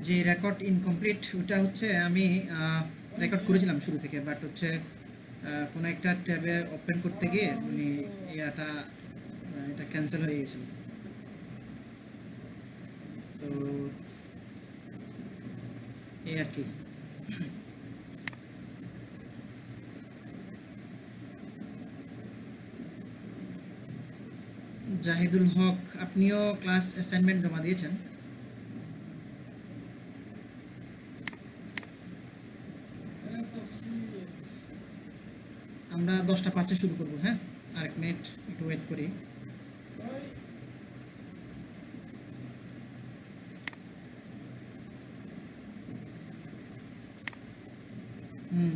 যে record incomplete ওটা হচ্ছে আমি রেকর্ড করেছিলাম শুরু থেকে, বাট হচ্ছে কোনো একটা ট্যাবে ওপেন করতে গিয়ে মানে এটা ক্যান্সেল হয়ে গেছিল। তো এই আর কি। জাহিদুল হক, আপনিও ক্লাস অ্যাসাইনমেন্ট জমা দিয়েছেন? আমরা 10টা 5-এ শুরু করবো, হ্যাঁ? আরেক মিনিট একটু ওয়েট করি।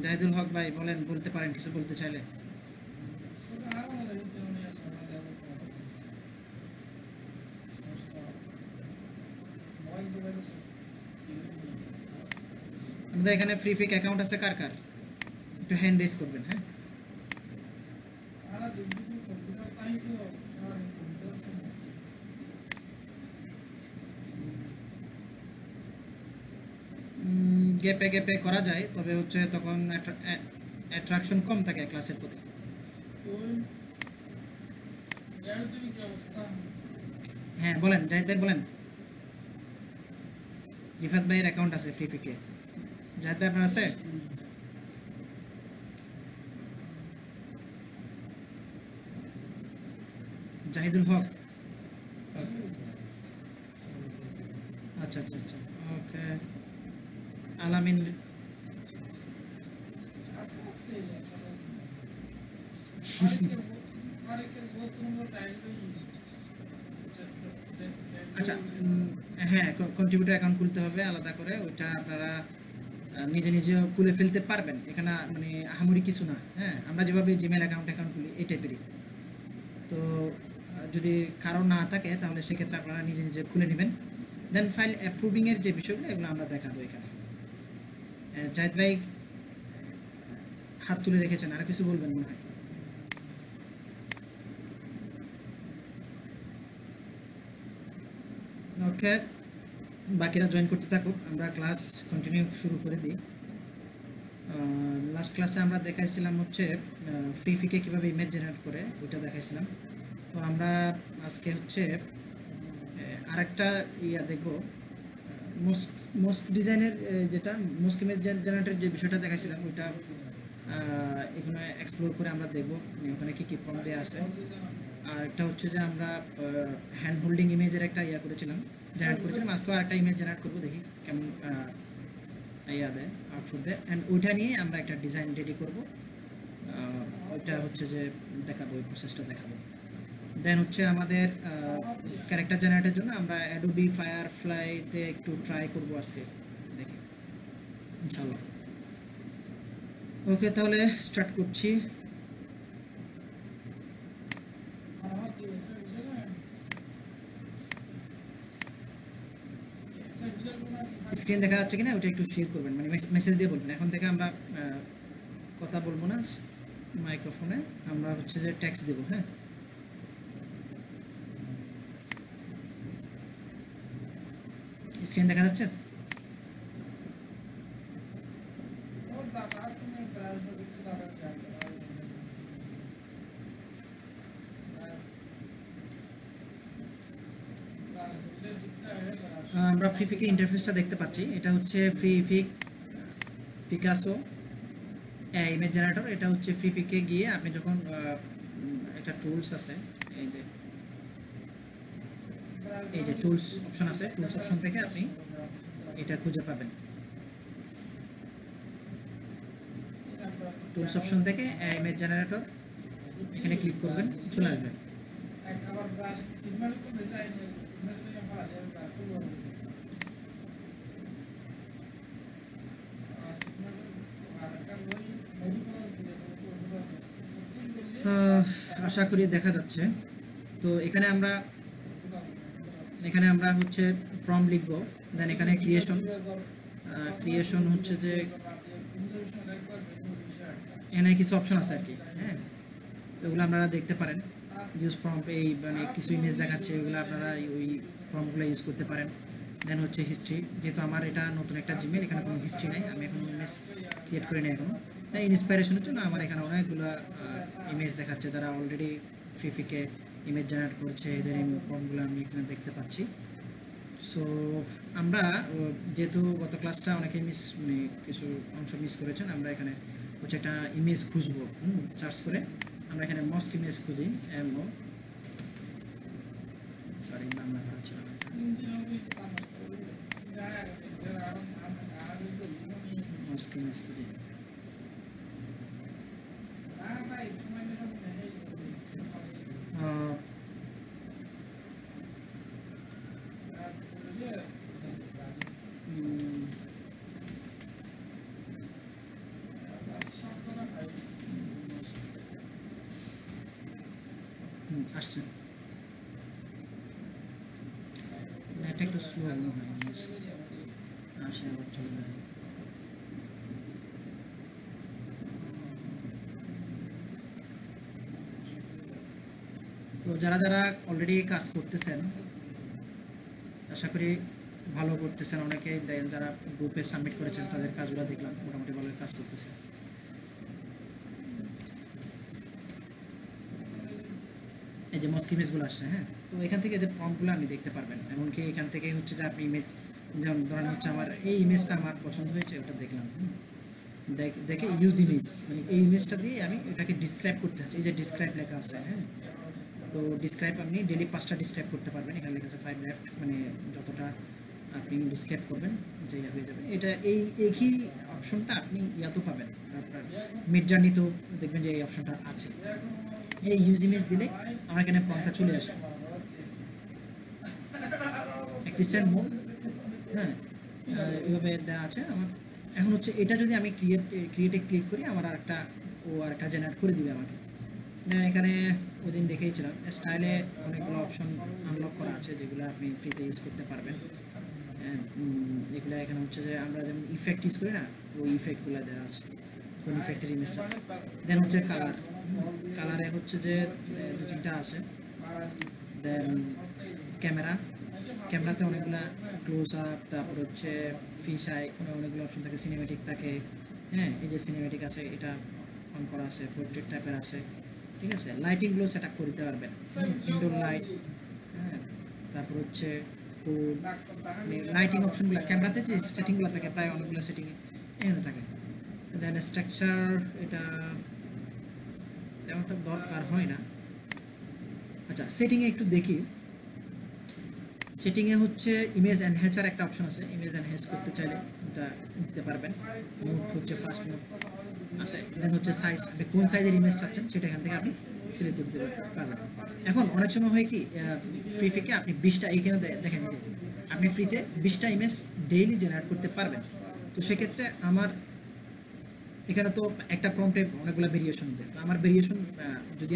জাহিদুল হক ভাই বলেন, বলতে পারেন কিছু বলতে চাইলে। আমাদের এখানে ফ্রি ফিক অ্যাকাউন্ট আছে কার কার? একটু হ্যান্ড রেজ করবেন, হ্যাঁ? গ্যাপে গ্যাপে করা যায়, তবে হচ্ছে তখন অ্যাট্রাকশন কম থাকে ক্লাসের প্রতি। হ্যাঁ বলেন জাহিদ ভাই বলেন। রিফাত ভাইয়ের অ্যাকাউন্ট আছে ফ্রি ফিকে। জাহিদ ভাই আপনার আছে? জাহিদুল হক, আচ্ছা আচ্ছা আচ্ছা, ওকে। আলামিন, আচ্ছা। হ্যাঁ, কন্ট্রিবিউটর অ্যাকাউন্ট খুলতে হবে আলাদা করে, ওইটা আপনারা নিজে নিজে খুলে ফেলতে পারবেন। এখানে মানে আহামরি কিছু না, হ্যাঁ? আমরা যেভাবে জিমেল অ্যাকাউন্ট খুলি এই টাইপেরই। তো যদি কারো না থাকে তাহলে সেক্ষেত্রে আপনারা নিজে নিজে খুলে নেবেন। দেন ফাইল অ্যাপ্রুভিংয়ের যে বিষয়গুলো এগুলো আমরা দেখাবো এখানে। জাহিদ ভাই হাত তুলে রেখেছেন, আর কিছু বলবেন মনে হয়? ওকে, বাকিরা জয়েন করতে থাকুক, আমরা ক্লাস কন্টিনিউ শুরু করে দিই। লাস্ট ক্লাসে আমরা দেখাইছিলাম হচ্ছে ফ্রি ফিকে কীভাবে ইমেজ জেনারেট করে, ওইটা দেখাইছিলাম। তো আমরা আজকে হচ্ছে আরেকটা দেখব, মোস্ক ডিজাইনের যেটা মোস্ক ইমেজ জেনারেটের যে বিষয়টা দেখাইছিলাম ওইটা এখানে এক্সপ্লোর করে আমরা দেখব ওখানে কী কী প্রম্পট দেওয়া আছে। আর একটা হচ্ছে যে আমরা হ্যান্ড হোল্ডিং ইমেজের একটা করেছিলাম, জেনারেট করেছিলাম। আজকেও আরেকটা ইমেজ জেনারেট করবো, দেখি কেমন দেয়, আউটপুট দেয়। অ্যান্ড ওইটা নিয়ে আমরা একটা ডিজাইন রেডি করবো, ওইটা হচ্ছে যে দেখাবো, ওই প্রসেসটা দেখাবো। দেন হচ্ছে আমাদের ক্যারেক্টার জেনারেটের জন্য আমরা অ্যাডোবি ফায়ারফ্লাইতে একটু ট্রাই করবো আজকে, দেখি ইনশাআল্লাহ। ওকে, তাহলে স্টার্ট করছি। স্ক্রিন দেখা যাচ্ছে কিনা ওটা একটু শেয়ার করবেন, মানে মেসেজ দিয়ে বলবেন। এখন থেকে আমরা কথা বলবো না মাইক্রোফোনে, আমরা হচ্ছে যে টেক্সট দেবো, হ্যাঁ? স্ক্রিন দেখা যাচ্ছে? আমরা ফ্রি ফিকের ইন্টারফেসটা দেখতে পাচ্ছি। এটা হচ্ছে ফ্রি ফিক পিকাসো ইমেজ জেনারেটর। এটা হচ্ছে ফ্রি ফিকে গিয়ে আপনি যখন একটা টুলস আছে, এই যে টুলস অপশন আছে, টুলস অপশন থেকে আপনি এটা খুঁজে পাবেন। টুলস অপশন থেকে ইমেজ জেনারেটর এখানে ক্লিক করবেন, চলে আসবেন। আশা করি দেখা যাচ্ছে। তো এখানে আমরা হচ্ছে প্রম্পট লিখবো। দেন এখানে ক্রিয়েশন হচ্ছে যে এখানে কিছু অপশন আছে আর কি, হ্যাঁ? ওগুলো আপনারা দেখতে পারেন। ইউজ প্রম্পট, এই মানে কিছু ইমেজ দেখাচ্ছে, ওগুলো আপনারা ওই প্রম্পটগুলো ইউজ করতে পারেন। দেন হচ্ছে হিস্ট্রি, যেহেতু আমার এটা নতুন একটা জিমেল, এখানে কোনো হিস্ট্রি নাই, আমি এখন ইমেজ ক্রিয়েট করি না এখনো। তাই ইন্সপিরেশনের জন্য আমার এখানে অনেকগুলো ইমেজ দেখাচ্ছে, যারা অলরেডি ফ্রিফিকে ইমেজ জেনারেট করছে, এদের ফর্মগুলো আমি এখানে দেখতে পাচ্ছি। সো আমরা যেহেতু গত ক্লাসটা অনেকে মানে কিছু অংশ মিস করেছেন, আমরা এখানে হচ্ছে একটা ইমেজ খুঁজবো, সার্চ করে আমরা এখানে মস্ক ইমেজ খুঁজি, সরি বাংলা করা হচ্ছে না, মস্ক ইমেজ খুঁজি। আসছে, এটা একটু স্লো মনে হয়, আসে আবার চলে যায়। তো যারা যারা অলরেডি কাজ করতেছেন, আশা করি ভালো করতেছেন, অনেকে যারা গ্রুপে সাবমিট করেছেন তাদের কাজগুলো দেখলাম মোটামুটি ভালো কাজ করতেছে। এই যে মস্ক ইমেজগুলো আসছে, হ্যাঁ, তো এখান থেকে যে ফর্মগুলো আপনি দেখতে পারবেন, এমনকি এখান থেকে হচ্ছে যে আপনি ইমেজ, যেমন ধরেন হচ্ছে আমার এই ইমেজটা আমার পছন্দ হয়েছে, ওটা দেখলাম, দেখে ইউজ ইমেজ, মানে এই ইমেজটা দিয়ে আমি এটাকে ডিসক্রাইব করতে চাচ্ছি, এই যে ডিসক্রাইব লেখা আছে, হ্যাঁ, তো ডিসক্রাইব আপনি ডেলি 5টা ডিসক্রাইব করতে পারবেন, এখানে লেখা আছে 5 লেফট, মানে যতটা আপনি ডিসক্রাইব করবেন এটাই হয়ে যাবে। এটা এই একই অপশনটা আপনি ইয়াতেও পাবেন, আপনার মিড জার্নিতেও দেখবেন যে এই অপশনটা আছে। এই ইউজ ইমেজ দিলে আমার এখানে ফর্মটা চলে আসে, ক্রিস্টিয়ান মোড, হ্যাঁ, এইভাবে দেওয়া আছে আমার। এখন হচ্ছে এটা যদি আমি ক্রিয়েটে ক্লিক করি, আমার আরেকটা জেনারেট করে দিবে আমাকে। এখানে ওই দিন দেখেইছিলাম স্টাইলে অনেকগুলো অপশন আনলক করা আছে, যেগুলো আপনি ফ্রিতে ইউজ করতে পারবেন। এগুলো এখানে হচ্ছে যে আমরা যেমন ইফেক্ট ইউজ করি না, ওই ইফেক্টগুলো দেওয়া আছে, কোন ইফেক্টের ইমেজটা। দেন হচ্ছে কালারে হচ্ছে যে 2-3টা আছে। দেন ক্যামেরাতে অনেকগুলো ক্লোজ আপ, তারপর হচ্ছে ফিশ আই, অনেকগুলো অপশন থাকে, সিনেমেটিক থাকে, হ্যাঁ, এই যে সিনেমেটিক আছে, এটা অন করা আছে, পোর্ট্রেট টাইপের আছে, ঠিক আছে। লাইটিংগুলো সেট আপ করে দিতে পারবেন, ইনডোর লাইট, হ্যাঁ, তারপর হচ্ছে লাইটিং অপশনগুলো ক্যামেরাতে যে সেটিংগুলো থাকে, প্রায় অনেকগুলো সেটিং এখানে থাকে। দেন স্ট্রাকচার, এটা তেমনটা দরকার হয় না। আচ্ছা, সেটিংয়ে একটু দেখি। সেটিংয়ে হচ্ছে ইমেজ এনহ্যান্সার একটা অপশন আছে, ইমেজ এনহ্যান্স করতে চাইলে এটা দিতে পারবেন। মোড হচ্ছে ফার্স্ট মোড আছে। দেন হচ্ছে সাইজ, আপনি কোন সাইজের ইমেজ চাচ্ছেন সেটা এখান থেকে আপনি সিলেক্ট করতে পারবেন। এখন অনেক সময় হয় কি, ফ্রিতে আপনি 20টা, এইখানে দেখেন যে আপনি ফ্রিতে 20টা ইমেজ ডেইলি জেনারেট করতে পারবেন। তো সেক্ষেত্রে আমার এখানে তো একটা প্রম্পটে অনেকগুলো ভেরিয়েশন দেয়, তো আমার ভেরিয়েশন যদি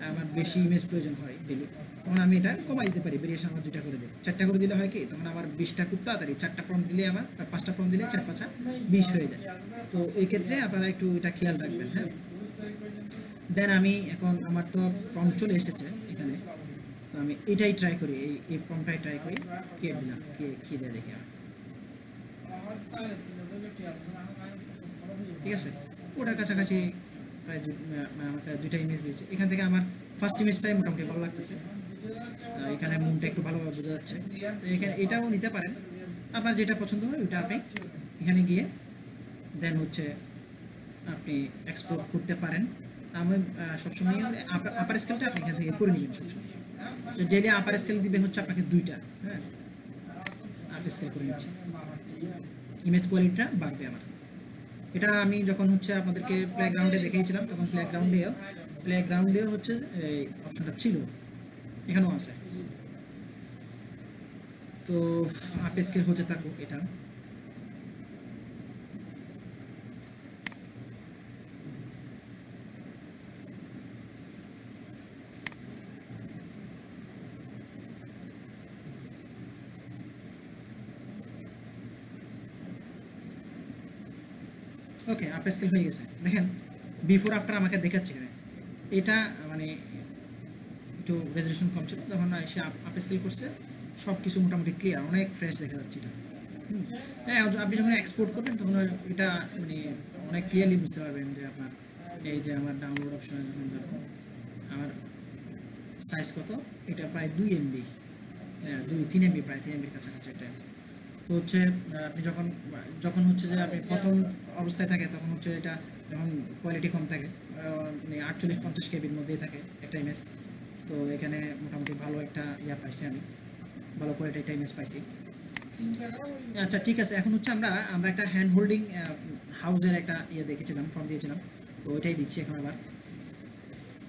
আমার বেশি ইমেজ প্রয়োজন হয় ডেলি, তখন আমি এটা কমাই দিতে পারি, ভেরিয়েশন আমার 2টা করে দিই, 4টা করে দিলে হয় কি, তখন আমার 20টা খুব তাড়াতাড়ি, 4টা প্রম্পট দিলে আমার 5টা প্রম্পট দিলে 4-5 20 হয়ে যায়। তো এই ক্ষেত্রে আপনারা একটু এটা খেয়াল রাখবেন, হ্যাঁ। দেন আমি এখন আমার তো প্রম্পট চলে এসেছে এখানে, তো আমি এটাই ট্রাই করি, এই প্রম্পটটাই ট্রাই করি, কে দিলাম, কি দেয় দেখি আমার, ঠিক আছে। ওটার কাছাকাছি প্রায় আমাকে 2টা ইমেজ দিয়েছে। এখান থেকে আমার ফার্স্ট ইমেজটাই মোটামুটি ভালো লাগতেছে, এখানে মুনটা একটু ভালোভাবে বোঝা যাচ্ছে। তো এখানে এটাও নিতে পারেন, আপনার যেটা পছন্দ হয় ওইটা আপনি এখানে গিয়ে দেন হচ্ছে আপনি এক্সপোর্ট করতে পারেন। আমি সবসময় আপার স্কেলটা আপনি এখান থেকে করে নেবেন সবসময়। ডেলি আপার স্কেল দিবে হচ্ছে আপনাকে 2টা, হ্যাঁ, আপার স্কেল করে নিচ্ছে, ইমেজ কোয়ালিটিটা বাড়বে আমার। এটা আমি যখন হচ্ছে আপনাদেরকে প্লেগ্রাউন্ডে দেখিয়েছিলাম, তখন প্লেগ্রাউন্ডেও হচ্ছে এই অপশনটা ছিল, এখানেও আছে। তো আপ স্কেল হতে থাকুক এটা। ওকে, আপ স্কেল হয়ে গেছে, দেখেন বিফোর আফটার আমাকে দেখাচ্ছে এখানে। এটা মানে একটু রেজলিউশন কম ছিল, তখন এসে আপ স্কেল করছে, সব কিছু মোটামুটি ক্লিয়ার, অনেক ফ্রেশ দেখা যাচ্ছে এটা। হ্যাঁ, আপনি যখন এক্সপোর্ট করবেন তখন এটা মানে অনেক ক্লিয়ারলি বুঝতে পারবেন যে আপনার এই যে আমার ডাউনলোড অপশনে যখন যাবো, আমার সাইজ কত, এটা প্রায় 2 MB, 2-3 MB, প্রায় 3 MBর কাছাকাছি একটা। তো হচ্ছে আপনি যখন যখন হচ্ছে যে আপনি প্রথম অবস্থায় থাকে তখন হচ্ছে এটা যখন কোয়ালিটি কম থাকে, মানে 48-50 KB মধ্যেই থাকে একটা ইমেজ। তো এখানে মোটামুটি ভালো একটা ইয়া পাইছি আমি, ভালো কোয়ালিটি একটা ইমেজ পাইছি। আচ্ছা ঠিক আছে, এখন হচ্ছে আমরা আমরা একটা হ্যান্ড হোল্ডিং হাউসের একটা ইয়ে দেখেছিলাম, ফর্ম দিয়েছিলাম, তো ওইটাই দিচ্ছি এখন আবার,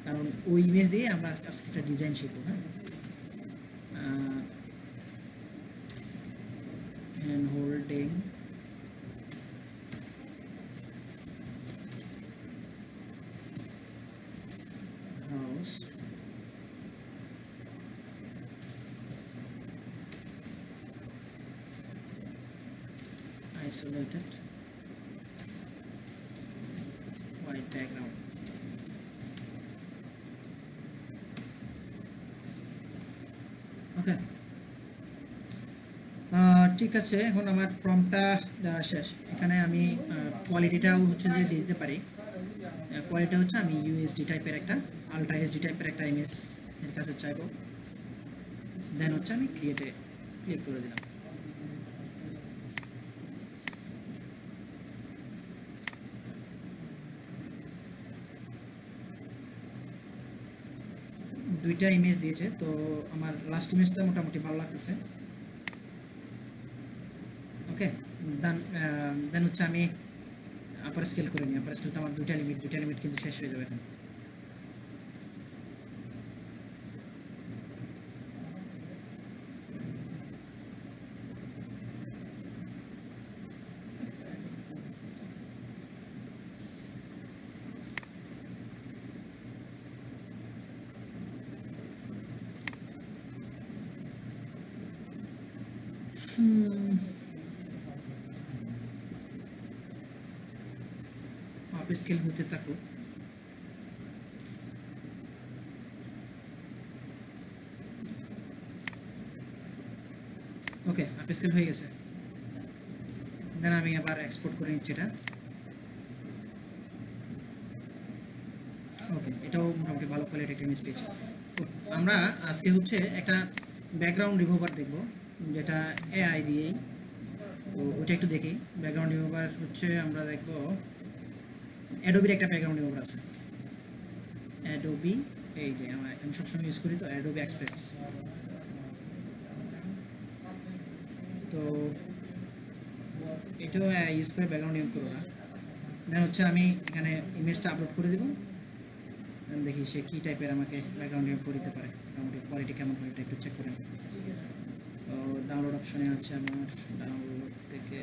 কারণ ওই ইমেজ দিয়ে আমরা আজকে একটা ডিজাইন শিখবো। হ্যাঁ, hand holding house, isolated white background. ওকে, ঠিক আছে, এখন আমার প্রম্পটটা দেওয়া শেষ। এখানে আমি কোয়ালিটিটাও হচ্ছে যে দিতে পারি। কোয়ালিটি হচ্ছে আমি ইউএসডি টাইপের একটা, আলট্রা এইচডি টাইপের একটা ইমেজ এর কাছে চাইবো। দেন হচ্ছে আমি ক্রিয়েটে ক্লিক করে দিলাম। দুইটা ইমেজ দিয়েছে, তো আমার লাস্ট ইমেজটা মোটামুটি ভালো লাগতেছে। ওকে, দেন দেন হচ্ছে আমি আপার স্কেল করে নিই। আপার স্কেল তো আমার দুইটা লিমিট কিন্তু শেষ হয়ে যাবে এখন। আপ স্কেল হতে থাকুক। ওকে, আপ স্কেল হয়ে গেছে। দেন আমি আবার এক্সপোর্ট করে নিচ্ছি এটা। ওকে, এটাও মোটামুটি ভালো কোয়ালিটি একটা ইমেজ পেয়েছি। তো আমরা আজকে হচ্ছে একটা ব্যাকগ্রাউন্ড রিমুভার দেখব, যেটা এআই দিয়েই। তো ওটা একটু দেখি। ব্যাকগ্রাউন্ড রিমুভার হচ্ছে আমরা দেখব অ্যাডোবির একটা ব্যাকগ্রাউন্ড রিমুভার আছে, অ্যাডোবি, এই যে আমি সবসময় ইউজ করি, তো অ্যাডোবি এক্সপ্রেস। তো এটাও ইউজ করে ব্যাকগ্রাউন্ড রিমুভ করবো না। দেন হচ্ছে আমি এখানে ইমেজটা আপলোড করে দেবো, দেখি সে কী টাইপের আমাকে ব্যাকগ্রাউন্ড রিমুভ করে দিতে পারে, মোটামুটি কোয়ালিটি কেমন হয় এটা একটু চেক করে নিই। তো ডাউনলোড অপশনে হচ্ছে আমার ডাউনলোড থেকে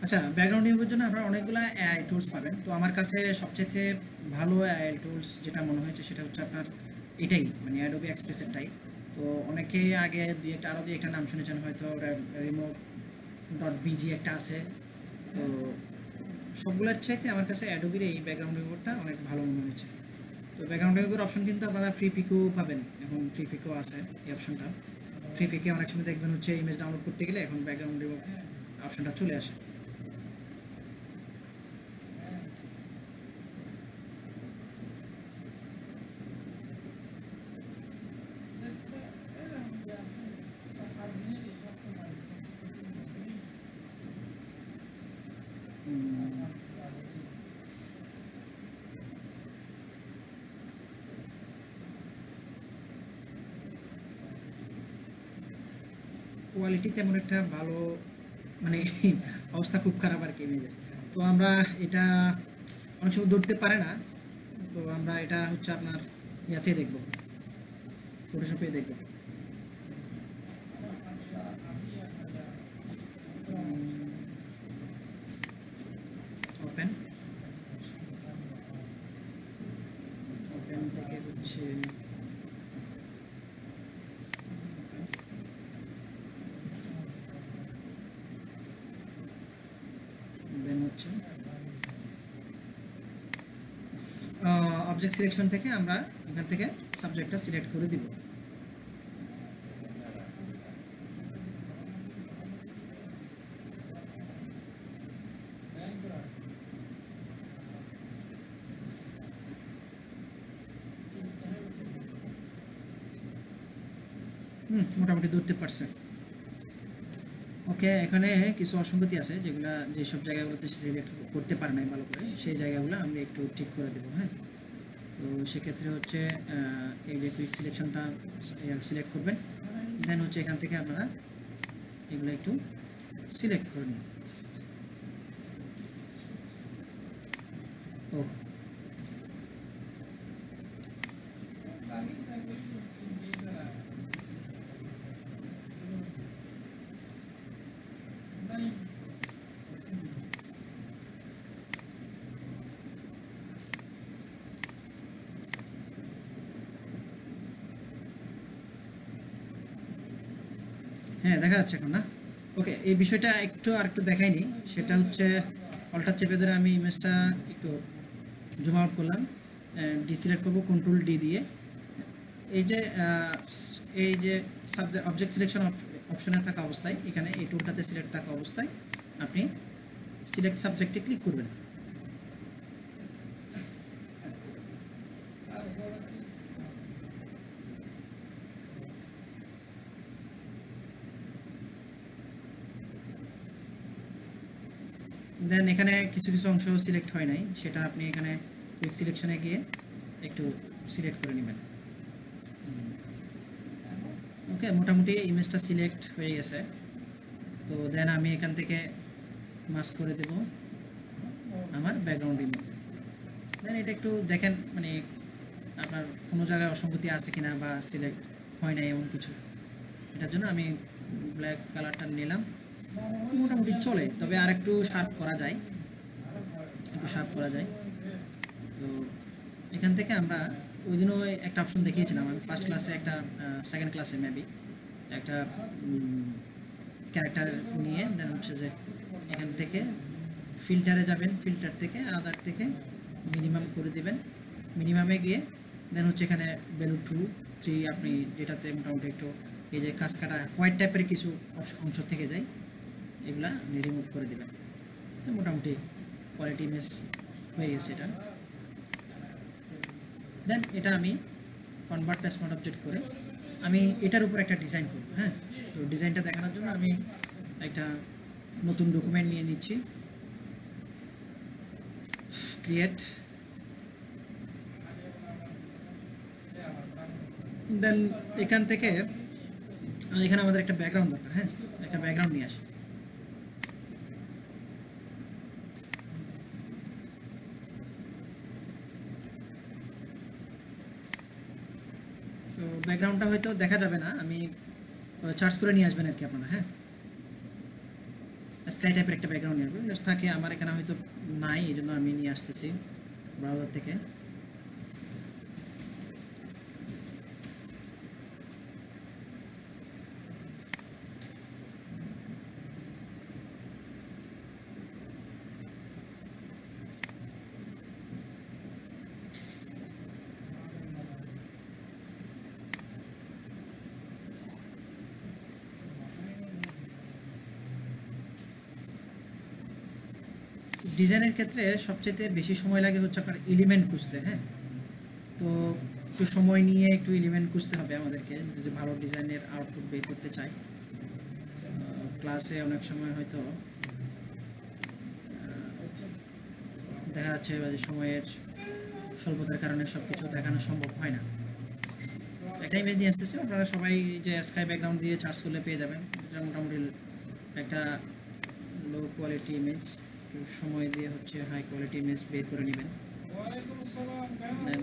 আচ্ছা, ব্যাকগ্রাউন্ড রিমুভের জন্য আপনারা অনেকগুলো এআই টুলস পাবেন। তো আমার কাছে সবচেয়ে ভালো এআই টুলস যেটা মনে হয়েছে সেটা হচ্ছে আপনার এটাই, মানে অ্যাডোবি এক্সপ্রেসেরটাই। তো অনেকে আগে আরও দুই একটা নাম শুনেছেন হয়তো, রিমুভ.বিজি একটা আছে। তো সবগুলোর চাইতে আমার কাছে অ্যাডোবির এই ব্যাকগ্রাউন্ড রিমুভারটা অনেক ভালো মনে হয়েছে। তো ব্যাকগ্রাউন্ড রিমুভার অপশন কিন্তু আপনারা ফ্রি পিকেও পাবেন, এখন ফ্রি পিকেও আছে এই অপশনটা। ফ্রি পিকে অনেক সময় দেখবেন হচ্ছে ইমেজ ডাউনলোড করতে গেলে এখন ব্যাকগ্রাউন্ড রিমুভ অপশনটা চলে আসে। কোয়ালিটি তেমন একটা ভালো, মানে অবস্থা খুব খারাপ আর কি ইমেজের। তো আমরা এটা অনেক সময় ধরতে পারে না, তো আমরা এটা হচ্ছে আপনার ইয়াতে দেখব, ফটোশপে দেখব। দেন হচ্ছে অবজেক্ট সিলেকশন থেকে আমরা এখান থেকে সাবজেক্টটা সিলেক্ট করে দিব। মোটামুটি ধরতে পারছেন। ওকে, এখানে কিছু অসঙ্গতি আছে যেগুলা যেসব জায়গাগুলোতে সিলেক্ট করতে পারে নাই ভালো করে, সেই জায়গাগুলো আমি একটু ঠিক করে দেবো। হ্যাঁ, তো সেক্ষেত্রে হচ্ছে এই যে কুইক সিলেকশনটা সিলেক্ট করবেন, দেন হচ্ছে এখান থেকে আপনারা এগুলো একটু সিলেক্ট করে নিন। ও হ্যাঁ, দেখা যাচ্ছে এখন না? ওকে, এই বিষয়টা একটু আর একটু দেখাইনি। সেটা হচ্ছে অল্টার চেপে ধরে আমি ইমেজটা একটু জুম আউট করলাম, ডিসিলেক্ট করবো কন্ট্রোল ডি দিয়ে। এই যে সাবজেক্ট অবজেক্ট সিলেকশন অপশনে থাকা অবস্থায়, এখানে এই টুলটাতে সিলেক্ট থাকা অবস্থায় আপনি সিলেক্ট সাবজেক্টে ক্লিক করবেন। দেন এখানে কিছু কিছু অংশ সিলেক্ট হয় নাই, সেটা আপনি এখানে কুইক সিলেকশনে গিয়ে একটু সিলেক্ট করে নেবেন। ওকে, মোটামুটি ইমেজটা সিলেক্ট হয়ে গেছে। তো দেন আমি এখান থেকে মাস্ক করে দেব আমার ব্যাকগ্রাউন্ড ইমেজ। দেন এটা একটু দেখেন, মানে আপনার কোনো জায়গায় অসঙ্গতি আছে কিনা বা সিলেক্ট হয় না এমন কিছু। এটার জন্য আমি ব্ল্যাক কালারটা নিলাম, মোটামুটি চলে, তবে আর একটু শার্প করা যায়, একটু শার্প করা যায়। তো এখান থেকে আমরা ওই দিনও একটা অপশন দেখিয়েছিলাম আমি ফার্স্ট ক্লাসে, একটা সেকেন্ড ক্লাসে মেবি, একটা ক্যারেক্টার নিয়ে দেন হচ্ছে যে এখান থেকে ফিল্টারে যাবেন, ফিল্টার থেকে আদার থেকে মিনিমাম করে দেবেন। মিনিমামে গিয়ে দেন হচ্ছে এখানে ভ্যালু 2 3 আপনি যেটাতে মোটামুটি একটু এই যে কাজ কাটা হোয়াইট টাইপের কিছু অংশ থেকে যায়, এগুলা আপনি রিমুভ করে দেবেন। তো মোটামুটি কোয়ালিটি ইমেজ হয়ে গেছে এটা। দেন এটা আমি কনভার্ট স্মার্ট অবজেক্ট করে আমি এটার উপর একটা ডিজাইন করব। হ্যাঁ, তো ডিজাইনটা দেখানোর জন্য আমি একটা নতুন ডকুমেন্ট নিয়ে নিচ্ছি, ক্রিয়েট। দেন এখান থেকে এখানে আমাদের একটা ব্যাকগ্রাউন্ড দরকার। হ্যাঁ, একটা ব্যাকগ্রাউন্ড নিয়ে আসি। তো ব্যাকগ্রাউন্ডটা হয়তো দেখা যাবে না, আমি চার্জ করে নিয়ে আসবেন আর কি আপনারা। হ্যাঁ, স্কাই টাইপের একটা ব্যাকগ্রাউন্ড নিয়ে আসবেন, জাস্ট থাকে আমার এখানে হয়তো নাই, এই জন্য আমি নিয়ে আসতেছি ব্রাউজার থেকে। ডিজাইনের ক্ষেত্রে সবচেয়ে বেশি সময় লাগে হচ্ছে আপনার এলিমেন্ট খুঁজতে। হ্যাঁ, তো একটু সময় নিয়ে একটু এলিমেন্ট খুঁজতে হবে আমাদেরকে যদি ভালো ডিজাইনের আউটপুট বের করতে চাই। ক্লাসে অনেক সময় হয়তো দেখা যাচ্ছে সময়ের স্বল্পতার কারণে সব কিছু দেখানো সম্ভব হয় না। একটা ইমেজ নিয়ে আসতেছি, আপনারা সবাই যে স্কাই ব্যাকগ্রাউন্ড দিয়ে চার্জ করলে পেয়ে যাবেন। এটা মোটামুটি একটা লো কোয়ালিটি ইমেজ, সময় দিয়ে হচ্ছে হাই কোয়ালিটি ইমেজ বের করে নেবেন। দেন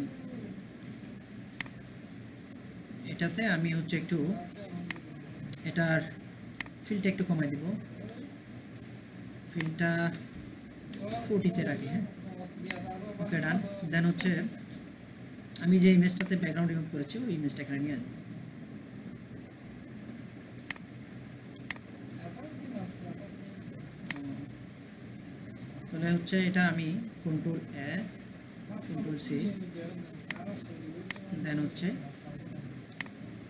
এটাতে আমি হচ্ছে একটু এটার ফিলটা একটু কমাই দিব, ফিলটা 40-তে রাখি। হ্যাঁ, ওকে ডান। দেন হচ্ছে আমি যে ইমেজটাতে ব্যাকগ্রাউন্ড রিমুভ করেছি ওই ইমেজটা এখানে নিয়ে আসবো। তাহলে হচ্ছে এটা আমি কন্ট্রোল এ, কন্ট্রোল সি, দেন হচ্ছে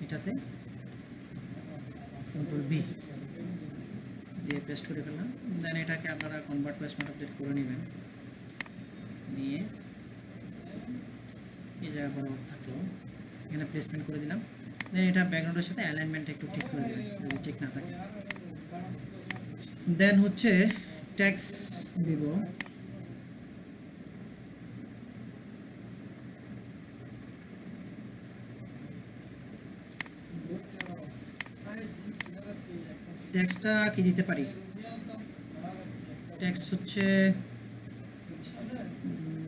এটাতে কন্ট্রোল বি দিয়ে পেস্ট করে ফেললাম। দেন এটাকে আপনারা কনভার্ট টু স্মার্ট অবজেক্ট করে নেবেন, নিয়ে এই জায়গা বরাবর থাকলো এখানে প্লেসমেন্ট করে দিলাম। দেন এটা ব্যাকগ্রাউন্ডের সাথে অ্যালাইনমেন্ট একটু ঠিক করে দেবেন যদি ঠিক না থাকে। দেন হচ্ছে ট্যাক্স দিব, ট্যাক্সটা কি দিতে পারি, ট্যাক্স হচ্ছে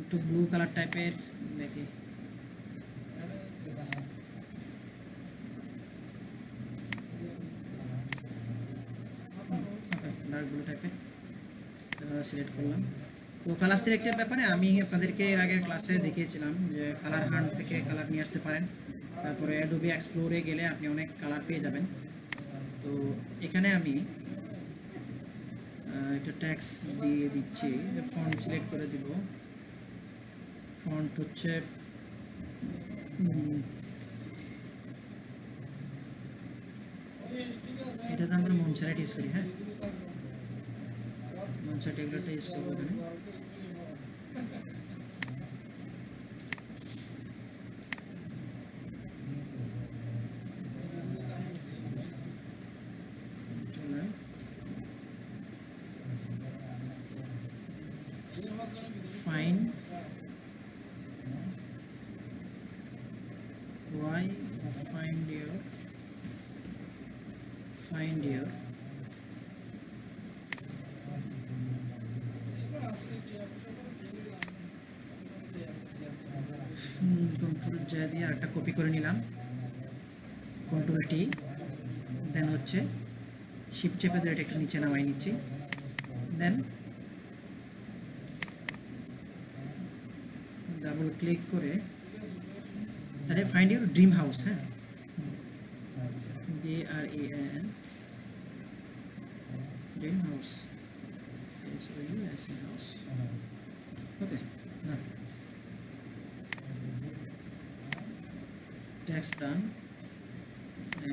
একটু ব্লু কালার টাইপের দেখি, ডার্ক ব্লু টাইপের সিলেক্ট করলাম। তো কালার সিলেক্টের ব্যাপারে আমি আপনাদেরকে এর আগের ক্লাসে দেখিয়েছিলাম যে কালার হান্ট থেকে কালার নিয়ে আসতে পারেন, তারপরে অ্যাডোবি এক্সপ্লোরে গেলে আপনি অনেক কালার পেয়ে যাবেন। তো এখানে আমি এটা ট্যাক্স দিয়ে দিচ্ছি, ফন্ট সিলেক্ট করে দিব, ফন্ট হচ্ছে এটাতে আমরা মনসারেট ইউজ করি, হ্যাঁ মনসারেট এগুলোটা ইউজ করবো এখানে। Fine why find your control যা দিয়ে একটা কপি করে নিলাম, কন্ট্রোল টি, দেন হচ্ছে শিফট চেপে ধরে এটা একটু নিচে নামাই নিচ্ছি, দেন ডাবল ক্লিক করে তাহলে ফাইন্ড ইউর ড্রিম হাউস, হ্যাঁ DREAM ড্রিম হাউস, ওকে না টেক্সট ডান।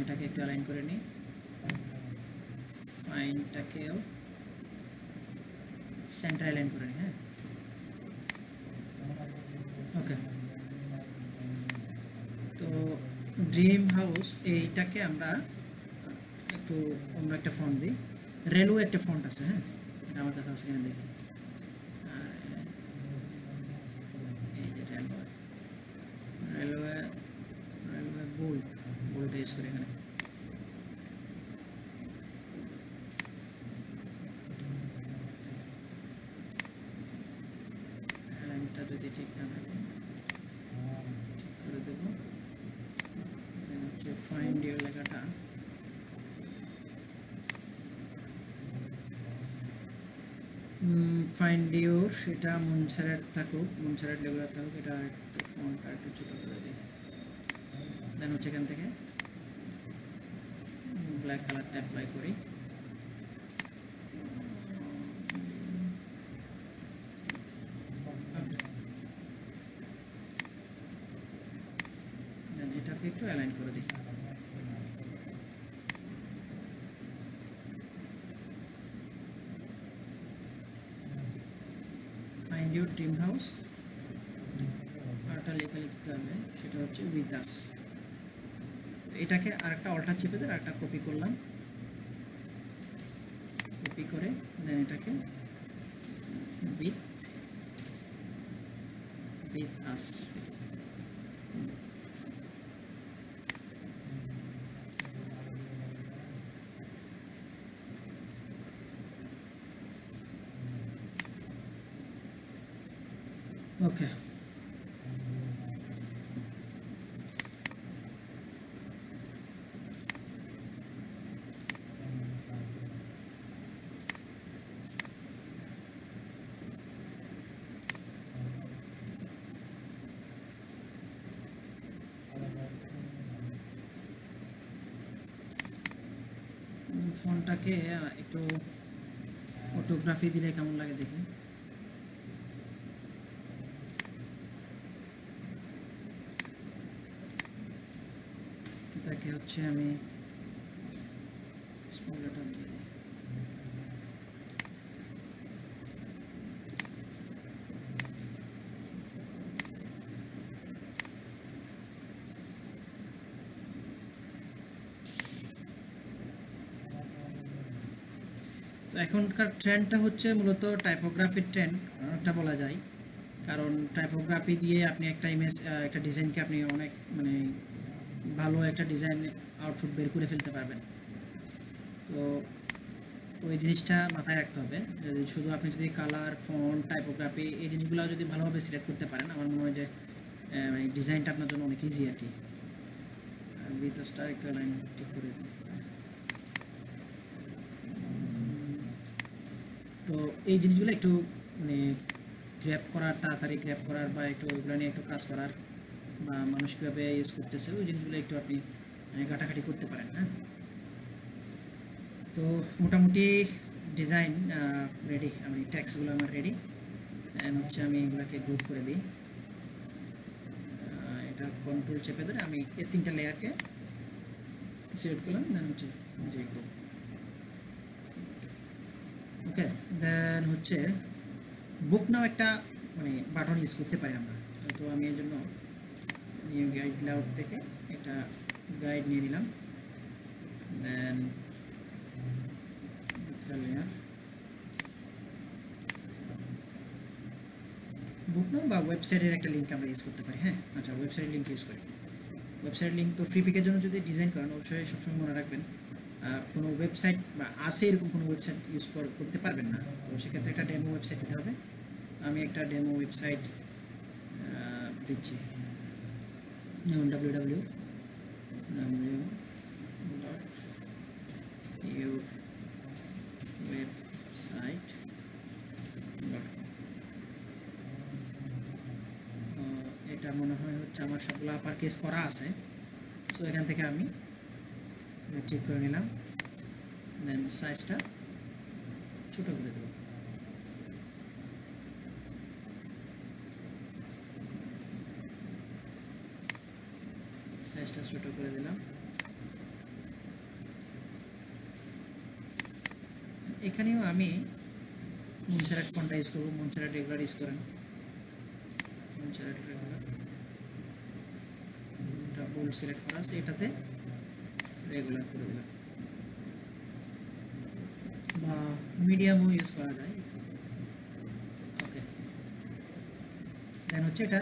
এটাকে একটু অ্যালাইন করে নিই, ফাইনটাকেও সেন্টার অ্যালাইন করে নিই, হ্যাঁ ওকে। তো ড্রিম হাউস এইটাকে আমরা একটু অন্য একটা ফন্ট দিই, রেলওয়ে একটা ফন্ট আছে, হ্যাঁ এটা আমার কাছে আছে কিনা দেখি, এই যে railway railway railway bold use করি এখানে। লাইনটা যদি ঠিক না থাকে ঠিক করে দেবো। হচ্ছে ফাইন্ড ইউর লেখাটা ফাইন্ড ইউর সেটা মনসারেট থাকুক, মনসারেট রেগুলার থাকুক, এটা একটু ফন্টটা একটু ছোটো করে দিই। দেন হচ্ছে এখান থেকে ব্ল্যাক কালারটা অ্যাপ্লাই করি, দেন এটাকে একটু অ্যালাইন করে দিই। ফাইন্ড ইউর ড্রিম হাউস আরেকটা লেখা লিখতে হবে, সেটা হচ্ছে উইথ আস। এটাকে আরেকটা অল্টার চেপে দিয়ে আরেকটা কপি করলাম, কপি করে দেন এটাকে উইথ আস, ওকে। ফোনটাকে একটু ফটোগ্রাফি দিলে কেমন লাগে দেখি। এটাকে হচ্ছে আমি স্মল লেটার দিয়ে দিই। তো এখনকার ট্রেন্ডটা হচ্ছে মূলত টাইপোগ্রাফির ট্রেন্ডটা বলা যায়, কারণ টাইপোগ্রাফি দিয়ে আপনি একটা ইমেজ একটা ডিজাইনকে আপনি অনেক মানে ভালো একটা ডিজাইন আউটপুট বের করে ফেলতে পারবেন। তো ওই জিনিসটা মাথায় রাখতে হবে, শুধু আপনি যদি কালার ফন্ট টাইপোগ্রাফি এই জিনিসগুলো যদি ভালোভাবে সিলেক্ট করতে পারেন, আমার মনে হয় যে মানে ডিজাইনটা আপনার জন্য অনেক ইজি আর কি। বিতাসটা একটা লাইন ঠিক করে দিই। তো এই জিনিসগুলো একটু মানে গ্র্যাব করার, তাড়াতাড়ি গ্র্যাব করার বা একটু ওইগুলো নিয়ে একটু কাজ করার বা মানুষ কীভাবে ইউজ করতেছে ওই জিনিসগুলো একটু আপনি ঘাটাঘাটি করতে পারেন। হ্যাঁ, তো মোটামুটি ডিজাইন রেডি, আমি ট্যাক্সগুলো আমার রেডি। অ্যান্ড হচ্ছে আমি এগুলোকে গ্রুপ করে দিই, এটা কন্ট্রোল চেপে ধরে আমি এই 3টা লেয়ারকে সিলেক্ট করলাম, দেন হচ্ছে যে গ্রুপ। ওকে, দেন হচ্ছে বুক নাও একটা মানে বাটন ইউজ করতে পারি আমরা। তো আমি এর জন্য নিউ গাইড লেআউট থেকে একটা গাইড নিয়ে নিলাম, দেন লেয়ার বুক নাও বা ওয়েবসাইটের একটা লিঙ্ক আমরা ইউজ করতে পারি। হ্যাঁ, আচ্ছা, ওয়েবসাইটের লিঙ্ক ইউজ করি। ওয়েবসাইট লিঙ্ক তো ফ্রি পিকের জন্য যদি ডিজাইন করেন অবশ্যই সবসময় মনে রাখবেন কোনো ওয়েবসাইট বা আছে এরকম কোনো ওয়েবসাইট ইউজ করতে পারবেন না। তো সেক্ষেত্রে একটা ডেমো ওয়েবসাইট দিতে হবে। আমি একটা ডেমো ওয়েবসাইট দিচ্ছি, যেমন www.yourwebsite.com। এটা মনে হয় হচ্ছে আমার সবগুলো আপার কেস করা আছে। সো এখান থেকে আমি ঠিক করে নিলাম, দেন সাইজটা ছোটো করে দেবো। সাইজটা ছোটো করে দিলাম। এখানেও আমি মনসেরাট ফন্টটা ইউজ করবো, মনসেরাট রেগুলার ইউজ করেন, মনসেরাট রেগুলার বোল্ড সিলেক্ট করা আছে, এটাতে রেগুলার করে দিলাম, বা মিডিয়ামও ইউজ করা যায়। ওকে, দেন হচ্ছে এটা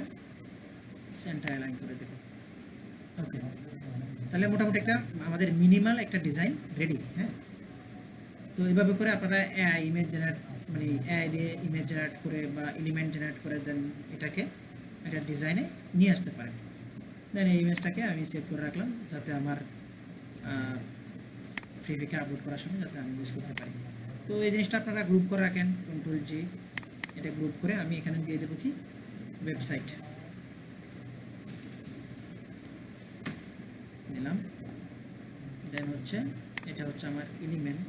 সেন্টার অ্যালাইন করে দেব। ওকে, তাহলে মোটামুটি একটা আমাদের মিনিমাল একটা ডিজাইন রেডি। হ্যাঁ, তো এইভাবে করে আপনারা এআই ইমেজ জেনারেট মানে এআই দিয়ে ইমেজ জেনারেট করে বা এলিমেন্ট জেনারেট করে দেন এটাকে একটা ডিজাইনে নিয়ে আসতে পারেন। দেন এই ইমেজটাকে আমি সেভ করে রাখলাম যাতে আমার ফ্রি পিকে আপলোড করার সময় যাতে আমি ইউজ করতে পারি। তো এই জিনিসটা আপনারা গ্রুপ করে রাখেন, কন্ট্রোল জি, এটা গ্রুপ করে আমি এখানে দিয়ে দেবো কি ওয়েবসাইট নিলাম। দেন হচ্ছে এটা হচ্ছে আমার এলিমেন্ট,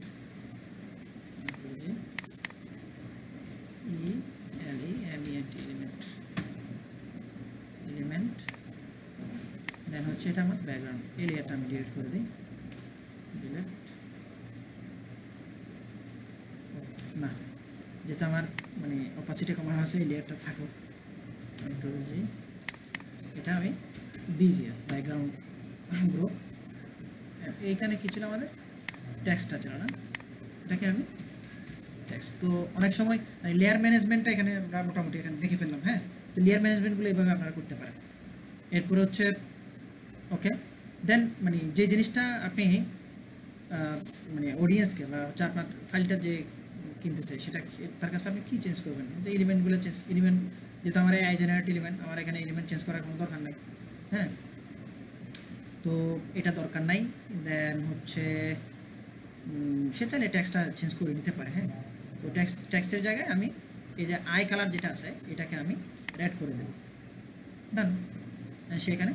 এলিমেন্ট। দেন হচ্ছে এটা আমার ব্যাকগ্রাউন্ড, এই লেয়ারটা আমি ডিলিট করে দিই, ডিলিট না, যেটা আমার মানে অপাসিটি কমানো আছে এই লেয়ারটা থাকুক, কন্ট্রোল জি, এটা আমি বিজিআর ব্যাকগ্রাউন্ড গ্রুপ। এইখানে কি ছিল আমাদের টেক্সটটা ছিল না, এটাকে আমি টেক্সট। তো অনেক সময় লেয়ার ম্যানেজমেন্টটা এখানে আমরা মোটামুটি এখানে দেখে ফেললাম। হ্যাঁ, তো লেয়ার ম্যানেজমেন্টগুলো এইভাবে আপনারা করতে পারেন। এরপরে হচ্ছে ওকে, দেন মানে যে জিনিসটা আপনি মানে অডিয়েন্সকে বা হচ্ছে আপনার ফাইলটা যে কিনতে চাই সেটা তার কাছে আপনি কী চেঞ্জ করবেন, যে এলিমেন্টগুলো চেঞ্জ, এলিমেন্ট যেহেতু আমার আই জেনারেট এলিমেন্ট, আমার এখানে এলিমেন্ট চেঞ্জ করার কোনো দরকার নাই। হ্যাঁ, তো এটা দরকার নাই। দেন হচ্ছে সে চাইলে ট্যাক্সটা চেঞ্জ করে নিতে পারে। হ্যাঁ, তো ট্যাক্সের জায়গায় আমি এই যে আই কালার যেটা আছে এটাকে আমি রেড করে দেব, ডান। সেখানে